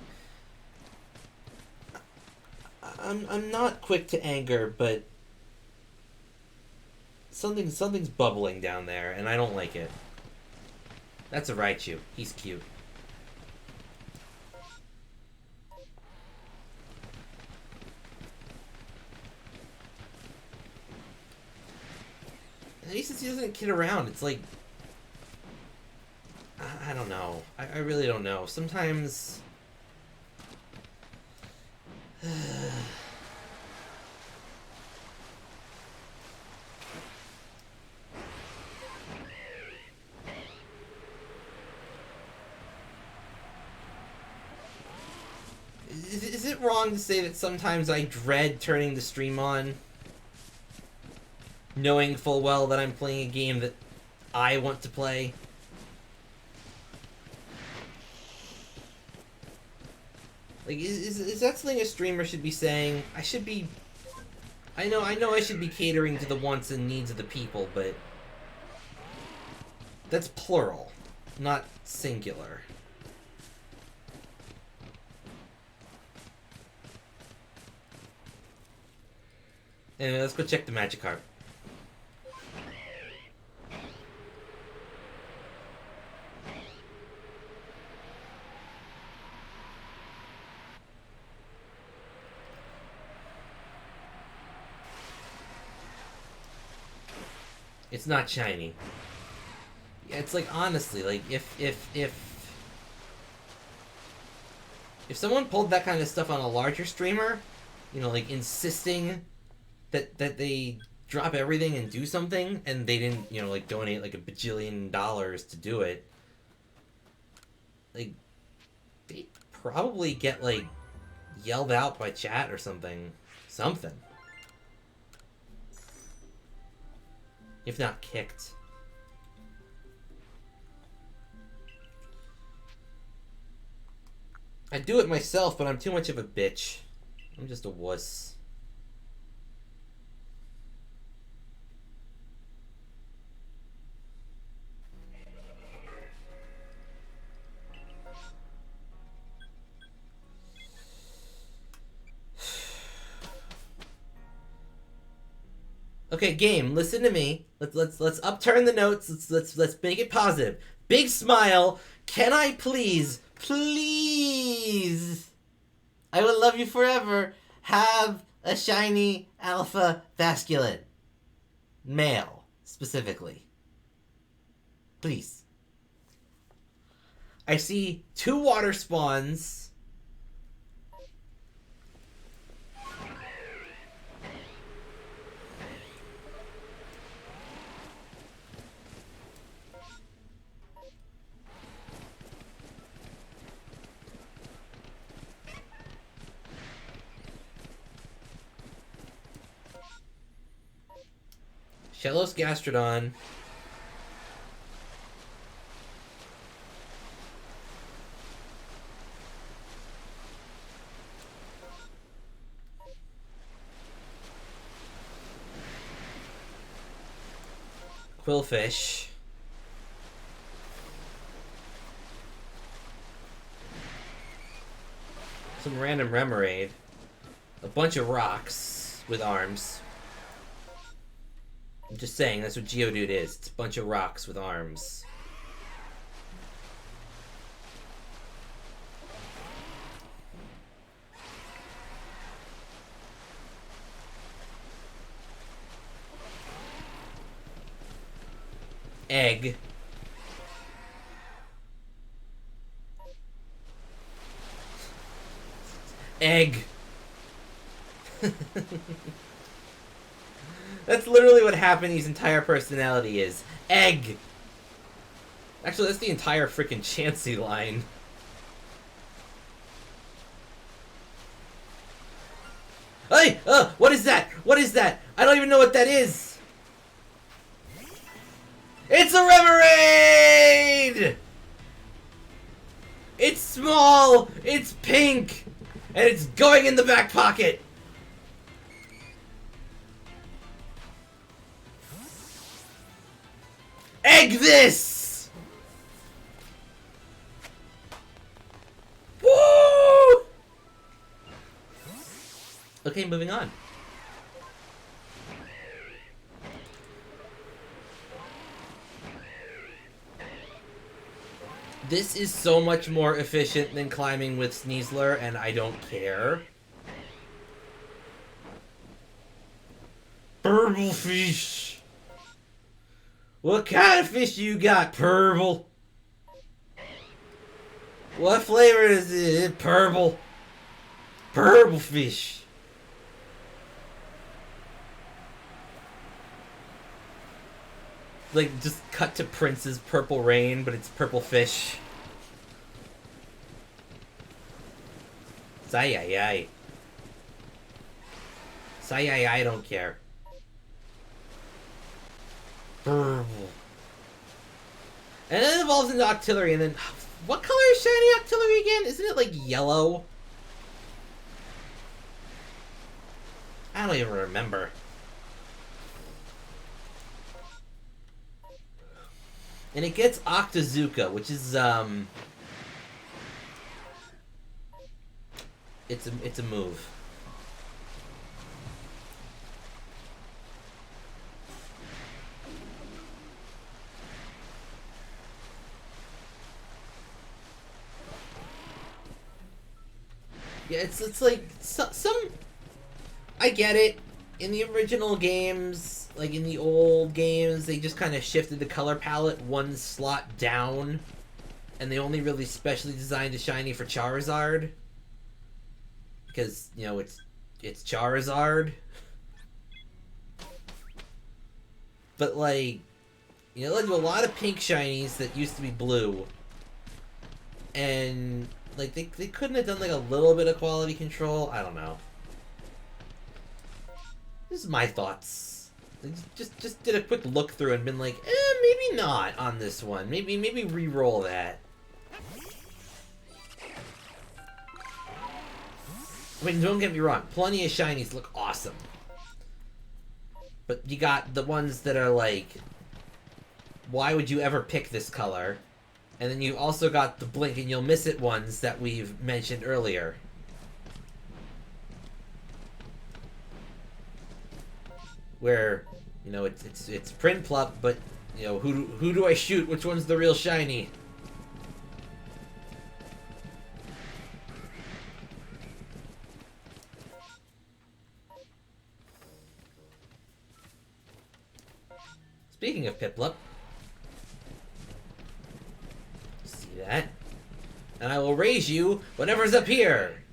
I'm not quick to anger, but something's bubbling down there, and I don't like it. That's a Raichu. He's cute. At least since he doesn't kid around, it's like I don't know. I really don't know. Sometimes is it wrong to say that sometimes I dread turning the stream on, knowing full well that I'm playing a game that I want to play? Like, is that something a streamer should be saying? I should be... I know I should be catering to the wants and needs of the people, but... That's plural, not singular. Anyway, let's go check the Magikarp. It's not shiny. Yeah, it's like, honestly, like if someone pulled that kind of stuff on a larger streamer, you know, like insisting that they drop everything and do something, and they didn't, you know, like donate like $1 bajillion to do it, like they'd probably get like yelled out by chat or something. If not kicked. I'd do it myself, but I'm too much of a bitch. I'm just a wuss. Okay, game, listen to me. Let's upturn the notes. Let's make it positive. Big smile. Can I please, I will love you forever, have a shiny alpha vasculin. Male, specifically. Please. I see 2 water spawns. Shellos Gastrodon. Quillfish. Some random Remoraid. A bunch of rocks with arms. I'm just saying, that's what Geodude is. It's a bunch of rocks with arms. Egg. Egg. That's literally what Happy's entire personality is. Egg! Actually, that's the entire freaking Chansey line. Hey! What is that? What is that? I don't even know what that is! It's a Remoraid! It's small! It's pink! And it's going in the back pocket! Egg this! Woo! Okay, moving on. This is so much more efficient than climbing with Sneasler, and I don't care. Purple fish! What kind of fish you got, purple? What flavor is it? Purple. Purple fish. Like, just cut to Prince's Purple Rain, but it's purple fish. Say-ay-ay. Say-ay-ay, I don't care. Purple. And then it evolves into Octillery, and then... What color is shiny Octillery again? Isn't it, like, yellow? I don't even remember. And it gets Octazooka, which is, It's a move. Yeah, it's like some. I get it. In the original games, like in the old games, they just kind of shifted the color palette one slot down, and they only really specially designed a shiny for Charizard. Because, you know, it's Charizard. But, like, you know, like a lot of pink shinies that used to be blue. And, like, they couldn't have done, like, a little bit of quality control. I don't know. This is my thoughts. I just did a quick look through and been like, maybe not on this one. Maybe re-roll that. I mean, don't get me wrong. Plenty of shinies look awesome. But you got the ones that are like, why would you ever pick this color? And then you also got the blink and you'll miss it ones that we've mentioned earlier. Where, you know, it's Prinplup, but, you know, who do I shoot? Which one's the real shiny? Speaking of Piplup, see that? And I will raise you whatever's up here.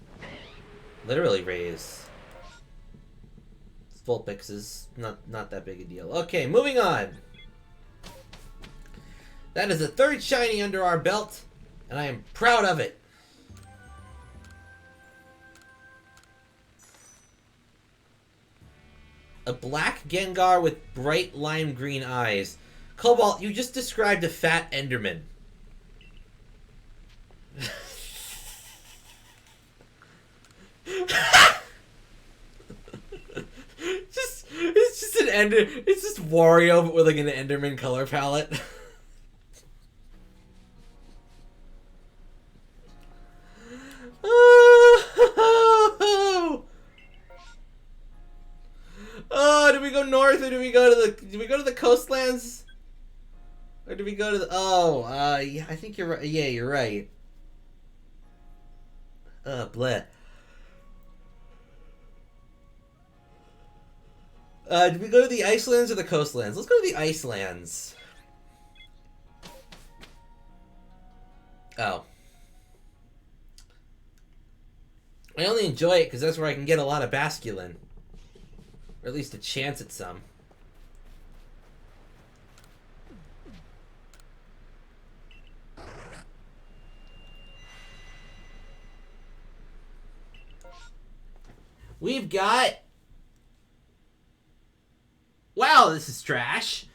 Literally raise. Vulpix is not that big a deal. Okay, moving on. That is the third shiny under our belt, and I am proud of it. A black Gengar with bright lime green eyes. Cobalt, you just described a fat Enderman. It's just an Ender. It's just Wario, but with like an Enderman color palette. Oh, do we go north or do we go to the coastlands? Or do we go to the yeah, I think you're right. Yeah, you're right. Bleh. Do we go to the Icelands or the coastlands? Let's go to the Icelands. Oh. I only enjoy it because that's where I can get a lot of Basculin. Or at least a chance at some. We've got... Wow, this is trash.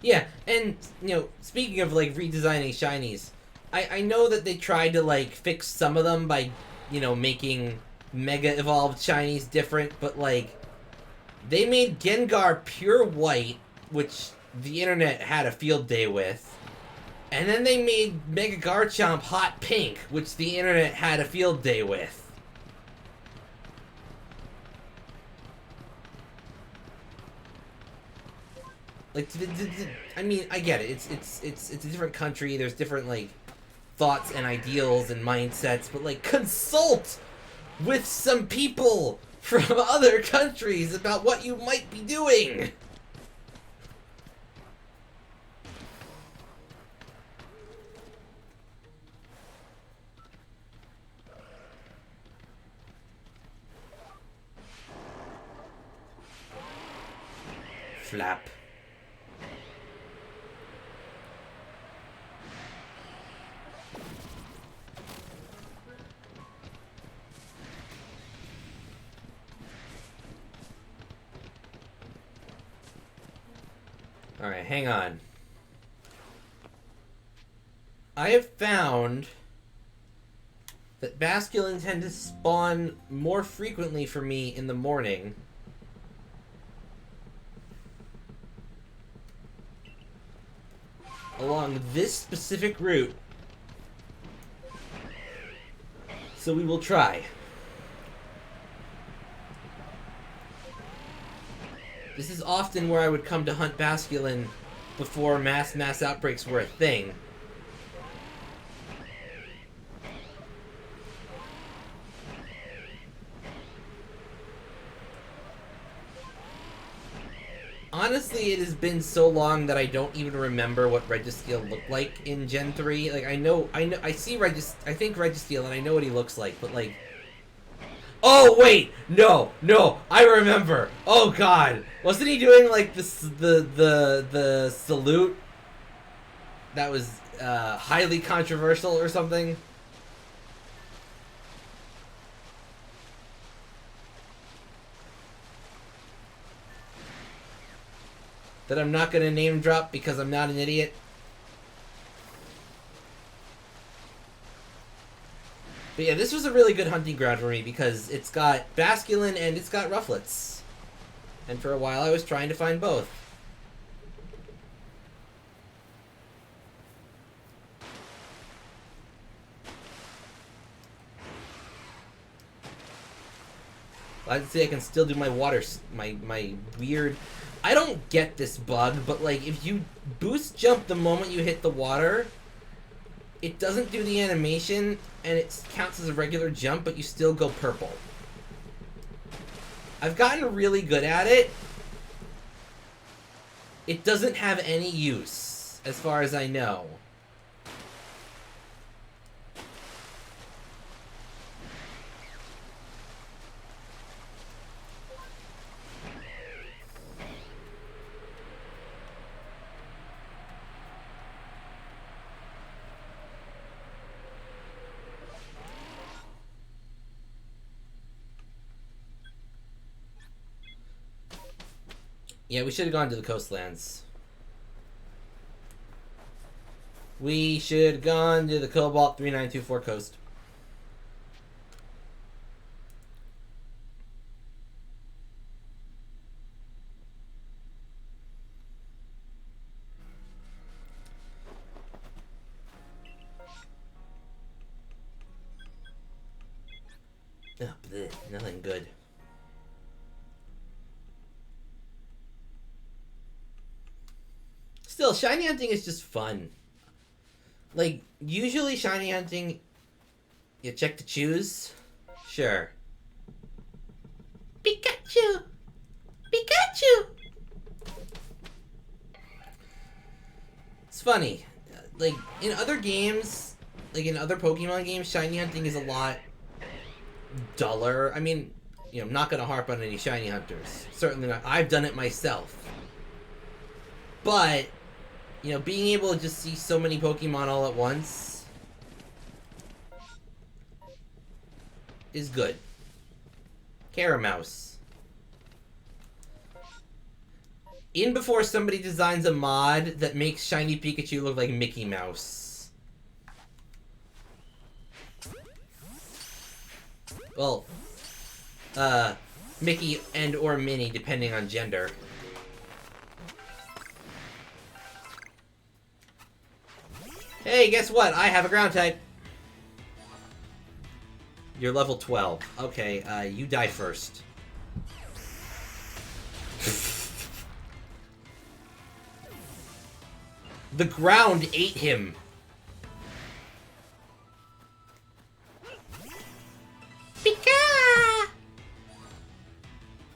Yeah, and, you know, speaking of, like, redesigning shinies, I know that they tried to, like, fix some of them by, you know, making Mega Evolved shinies different, but, like, they made Gengar pure white, which the internet had a field day with, and then they made Mega Garchomp hot pink, which the internet had a field day with. Like, I mean, I get it. It's a different country. There's different, like, thoughts and ideals and mindsets, but, like, consult with some people from other countries about what you might be doing. Flap. Alright, hang on. I have found that Basculin tend to spawn more frequently for me in the morning. Along this specific route. So we will try. This is often where I would come to hunt Basculin before mass outbreaks were a thing. Honestly, it has been so long that I don't even remember what Registeel looked like in Gen 3. Like, I see I think Registeel and I know what he looks like, but like... Oh, wait! No, I remember! Oh, God! Wasn't he doing, like, the salute? That was, highly controversial or something? That I'm not gonna name drop because I'm not an idiot? But yeah, this was a really good hunting ground for me because it's got Basculin and it's got Rufflets. And for a while I was trying to find both. I'd say I can still do my water, my weird... I don't get this bug, but like if you boost jump the moment you hit the water... It doesn't do the animation, and it counts as a regular jump, but you still go purple. I've gotten really good at it. It doesn't have any use, as far as I know. Yeah, we should have gone to the coastlands. We should have gone to the Cobalt 3924 coast. Ugh, bleh, nothing good. Still, shiny hunting is just fun. Like, usually shiny hunting, you check to choose. Sure. Pikachu! Pikachu! funny. Like, in other games, like in other Pokemon games, shiny hunting is a lot duller. I mean, you know, I'm not going to harp on any shiny hunters. Certainly not. I've done it myself. But, you know, being able to just see so many Pokemon all at once is good. Caramouse. In before somebody designs a mod that makes shiny Pikachu look like Mickey Mouse. Well, Mickey and or Minnie, depending on gender. Hey, guess what? I have a ground type. You're level 12. Okay, you die first. The ground ate him. Pika!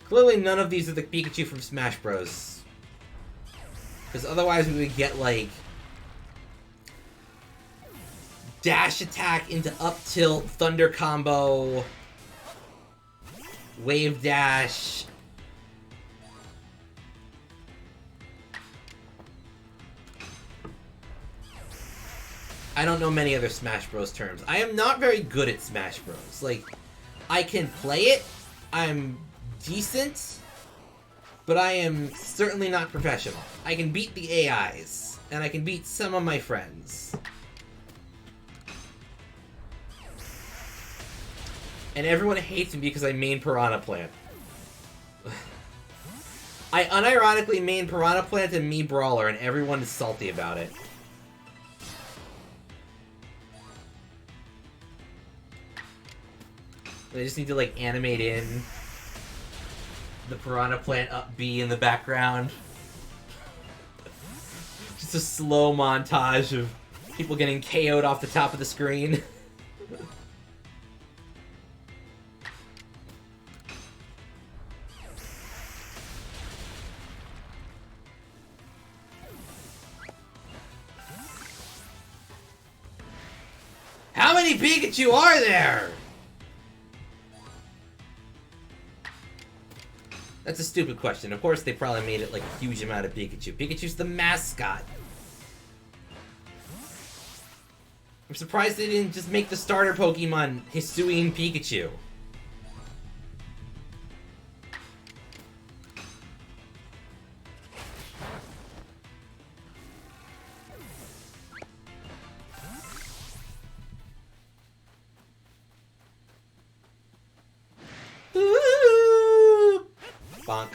Clearly none of these are the Pikachu from Smash Bros. Because otherwise we would get, like, dash attack into up tilt, thunder combo, wave dash. I don't know many other Smash Bros terms. I am not very good at Smash Bros. Like, I can play it, I'm decent, but I am certainly not professional. I can beat the AIs, and I can beat some of my friends. And everyone hates me because I main Piranha Plant. I unironically main Piranha Plant and Mii Brawler, and everyone is salty about it. I just need to, like, animate in the Piranha Plant up B in the background. Just a slow montage of people getting KO'd off the top of the screen. How many Pikachu are there? That's a stupid question. Of course, they probably made it like a huge amount of Pikachu. Pikachu's the mascot. I'm surprised they didn't just make the starter Pokemon Hisuian Pikachu. Bonk.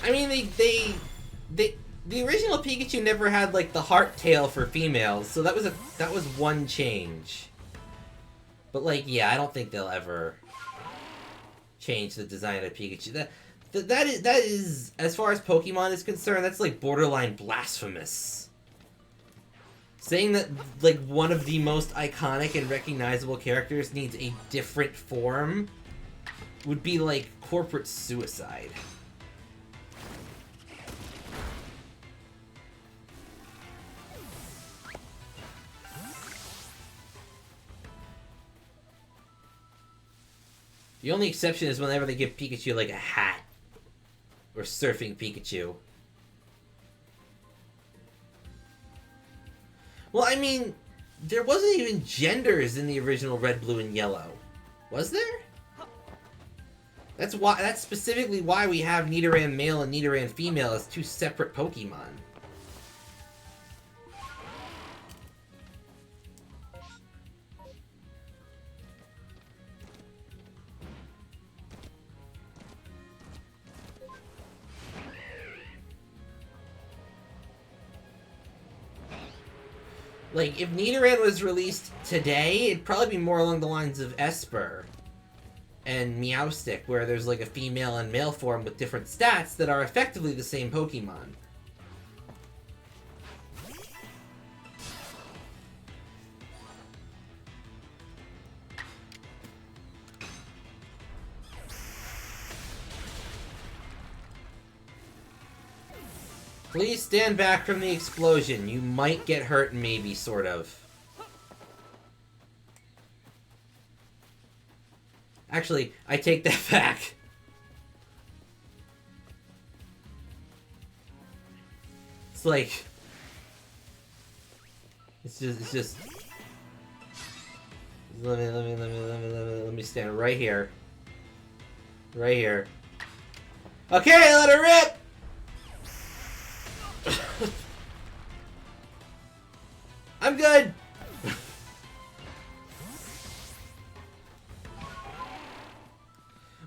I mean, the original Pikachu never had like the heart tail for females, so that was one change. But like, yeah, I don't think they'll ever change the design of Pikachu. That is as far as Pokemon is concerned, that's like borderline blasphemous. Saying that, like, one of the most iconic and recognizable characters needs a different form would be, like, corporate suicide. The only exception is whenever they give Pikachu, like, a hat. Or Surfing Pikachu. Well, I mean, there wasn't even genders in the original Red, Blue, and Yellow. Was there? That's specifically why we have Nidoran male and Nidoran female as two separate Pokemon. Like, if Nidoran was released today, it'd probably be more along the lines of Esper and Meowstic, where there's like a female and male form with different stats that are effectively the same Pokemon. Please stand back from the explosion. You might get hurt, maybe, sort of. Actually, I take that back. It's like... It's just... Let me stand right here. Right here. Okay, let her rip! I'm good!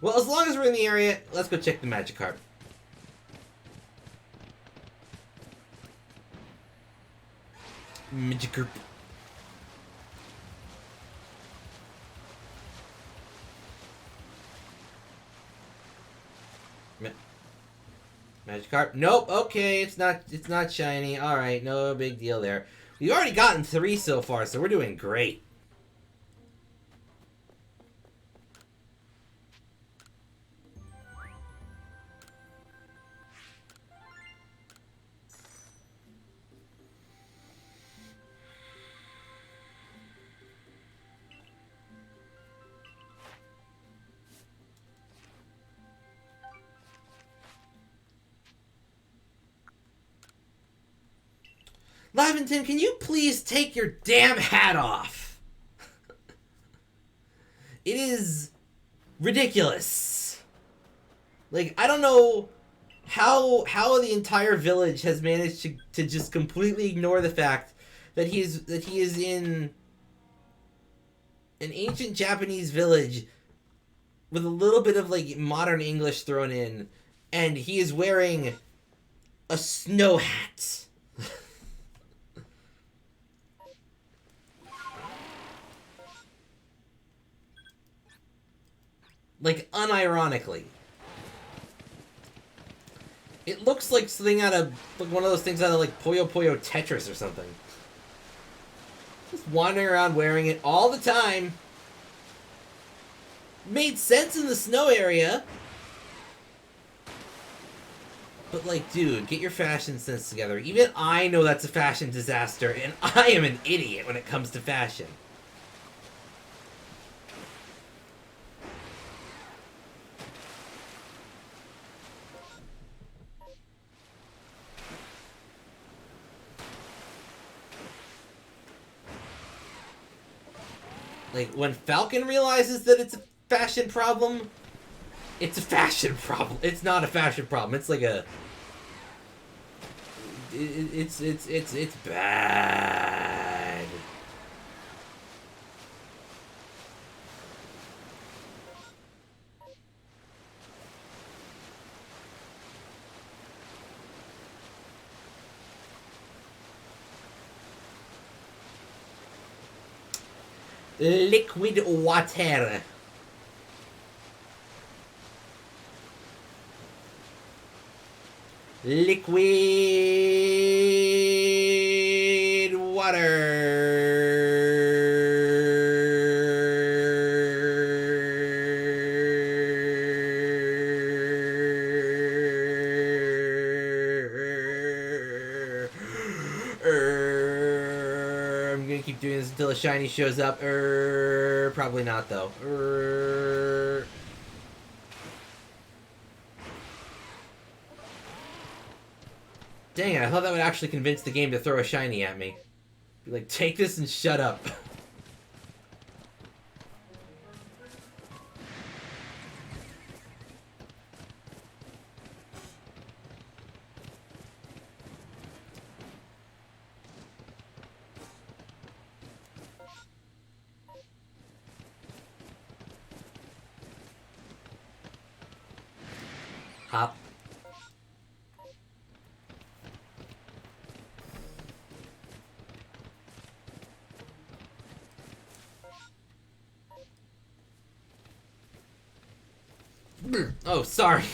Well, as long as we're in the area, let's go check the Magikarp. Magikarp. Magikarp. Nope. Okay, it's not shiny. All right, no big deal there. We've already gotten 3 so far, so we're doing great. Lavington, can you please take your damn hat off? It is ridiculous. Like, I don't know how the entire village has managed to just completely ignore the fact that he is in an ancient Japanese village with a little bit of like modern English thrown in, and he is wearing a snow hat. Like, unironically. It looks like something out of, like, one of those things out of, like, Puyo Puyo Tetris or something. Just wandering around wearing it all the time. Made sense in the snow area. But, like, dude, get your fashion sense together. Even I know that's a fashion disaster, and I am an idiot when it comes to fashion. Like, when Falcon realizes that it's a fashion problem, it's a fashion problem. It's not a fashion problem. It's like a... It's bad. Liquid water. Liquid water. I'm gonna keep doing this until a shiny shows up. Probably not though. Dang it, I thought that would actually convince the game to throw a shiny at me. Be like, take this and shut up. Hop. Oh, sorry.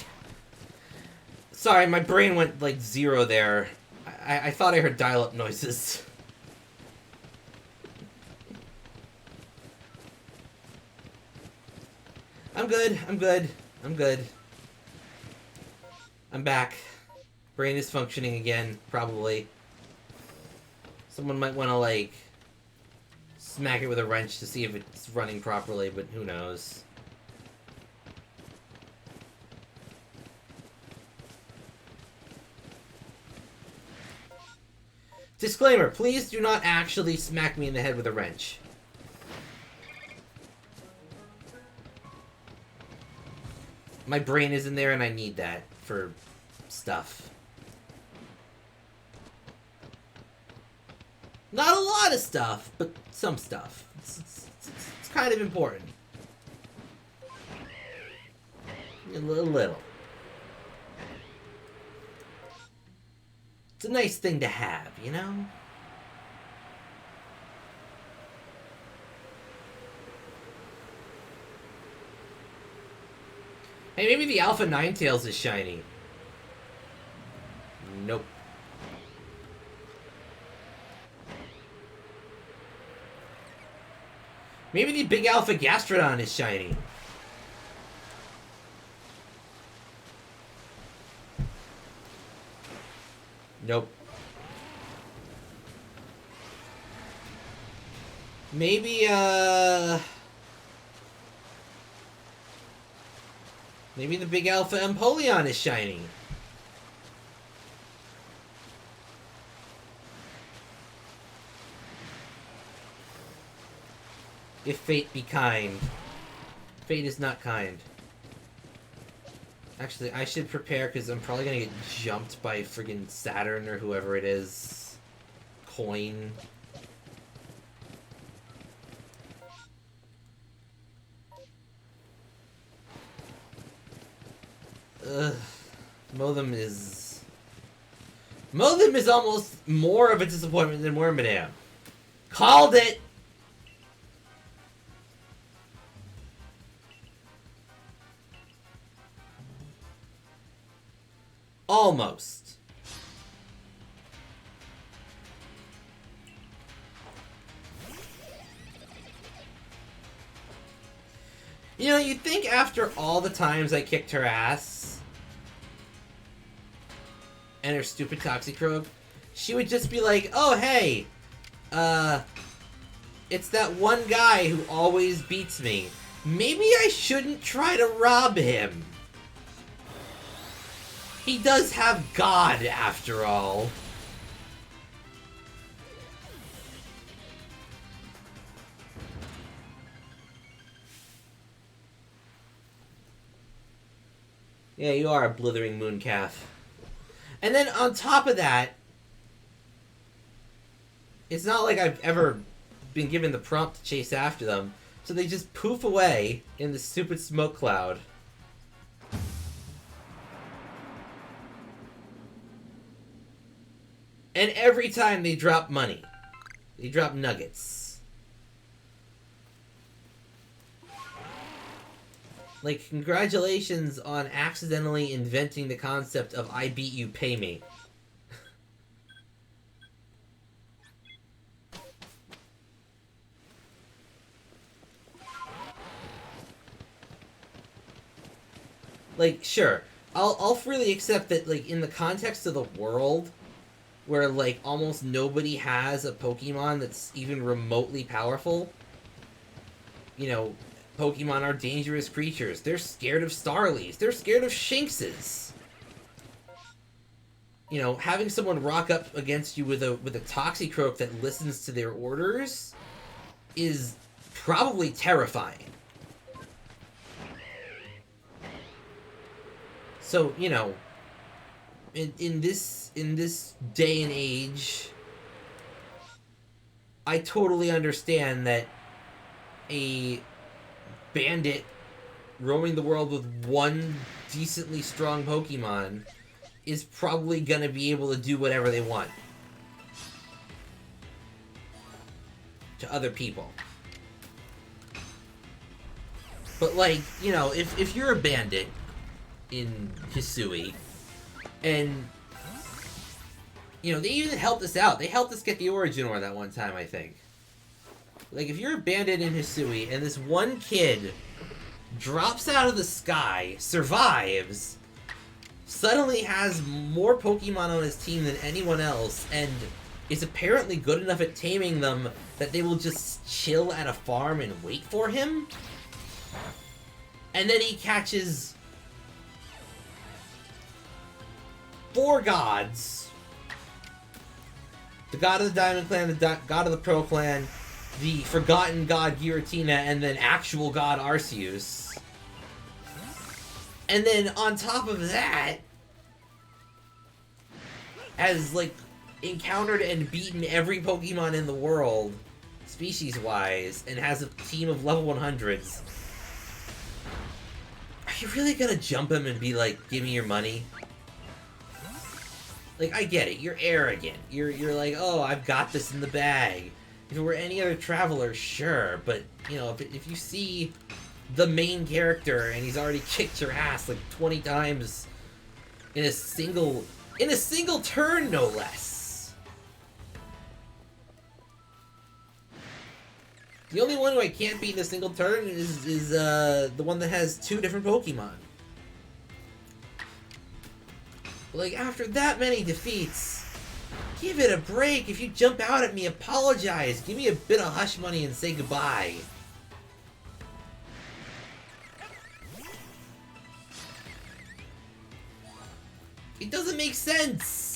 Sorry, my brain went like 0 there. I thought I heard dial-up noises. I'm good. I'm good. I'm good. I'm back. Brain is functioning again, probably. Someone might want to, like, smack it with a wrench to see if it's running properly, but who knows. Disclaimer, please do not actually smack me in the head with a wrench. My brain is in there and I need that for stuff. Not a lot of stuff, but some stuff. It's kind of important. A little. It's a nice thing to have, you know? Hey, maybe the Alpha Ninetales is shiny. Nope. Maybe the Big Alpha Gastrodon is shiny. Nope. Maybe, maybe the Big Alpha Empoleon is shiny. If fate be kind. Fate is not kind. Actually, I should prepare because I'm probably gonna get jumped by friggin' Saturn or whoever it is. Coin. Ugh. Mothim is almost more of a disappointment than Wormadam. Called it! Almost. You know, you'd think after all the times I kicked her ass and her stupid Toxicroak, she would just be like, oh, hey, it's that one guy who always beats me. Maybe I shouldn't try to rob him. He does have God, after all. Yeah, you are a blithering mooncalf. And then on top of that, it's not like I've ever been given the prompt to chase after them, so they just poof away in the stupid smoke cloud. And every time they drop money. They drop nuggets. Like, congratulations on accidentally inventing the concept of I beat you, pay me. Like, sure. I'll freely accept that, like, in the context of the world, where, like, almost nobody has a Pokemon that's even remotely powerful. You know, Pokemon are dangerous creatures. They're scared of Starlies. They're scared of Shinxes. You know, having someone rock up against you with a Toxicroak that listens to their orders is probably terrifying. So, you know, in this day and age, I totally understand that a bandit roaming the world with one decently strong Pokemon is probably gonna be able to do whatever they want to other people. But, like, you know, if you're a bandit in Hisui, and, you know, they even helped us out. They helped us get the Origin Ore that one time, I think. Like, if you're a bandit in Hisui, and this one kid drops out of the sky, survives, suddenly has more Pokemon on his team than anyone else, and is apparently good enough at taming them that they will just chill at a farm and wait for him. And then he catches 4 gods. The god of the Diamond Clan, the god of the Pearl Clan, the forgotten god Giratina, and then actual god Arceus. And then on top of that, has like encountered and beaten every Pokemon in the world, species-wise, and has a team of level 100s. Are you really gonna jump him and be like, give me your money? Like, I get it, you're arrogant. You're like, oh, I've got this in the bag. If it were any other traveler, sure, but, you know, if you see the main character and he's already kicked your ass like 20 times in a single turn, no less. The only one who I can't beat in a single turn is the one that has 2 different Pokemon. Like, after that many defeats, give it a break. If you jump out at me, apologize. Give me a bit of hush money and say goodbye. It doesn't make sense.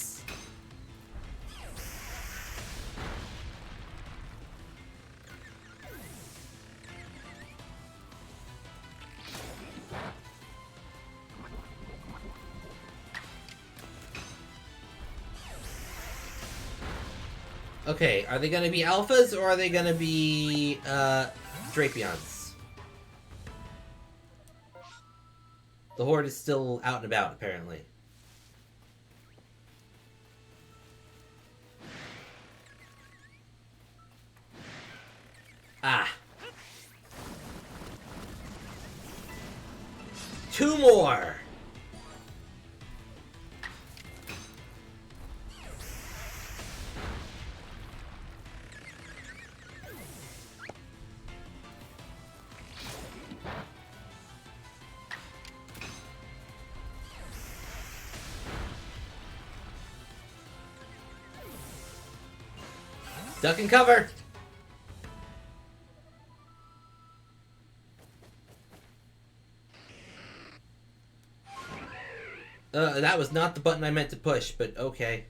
Okay, are they gonna be alphas or are they gonna be Drapions? The horde is still out and about, apparently. Ah. 2 more! Duck and cover! That was not the button I meant to push, but okay.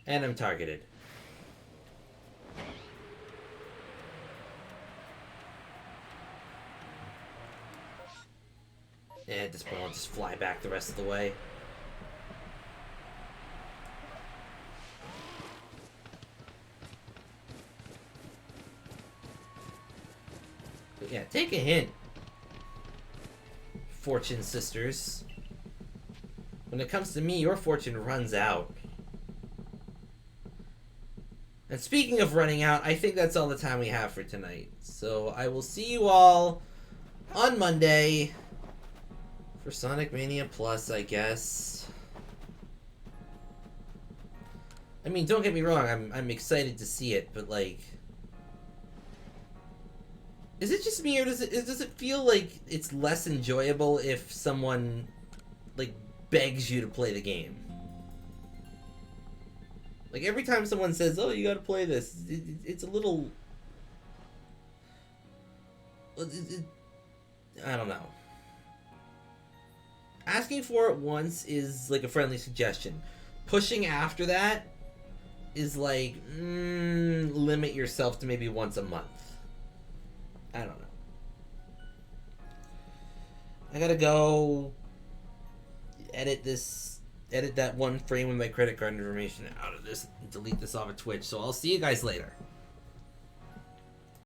And I'm targeted. And at this point, I'll just fly back the rest of the way. But yeah, take a hint, Fortune Sisters. When it comes to me, your fortune runs out. And speaking of running out, I think that's all the time we have for tonight. So I will see you all on Monday for Sonic Mania Plus, I guess. I mean, don't get me wrong, I'm excited to see it, but like, is it just me, or does it feel like it's less enjoyable if someone like begs you to play the game? Like, every time someone says, oh, you gotta play this, it's a little... I don't know. Asking for it once is like a friendly suggestion. Pushing after that is like, limit yourself to maybe once a month. I don't know. I gotta go edit that one frame with my credit card information out of this and delete this off of Twitch. So I'll see you guys later.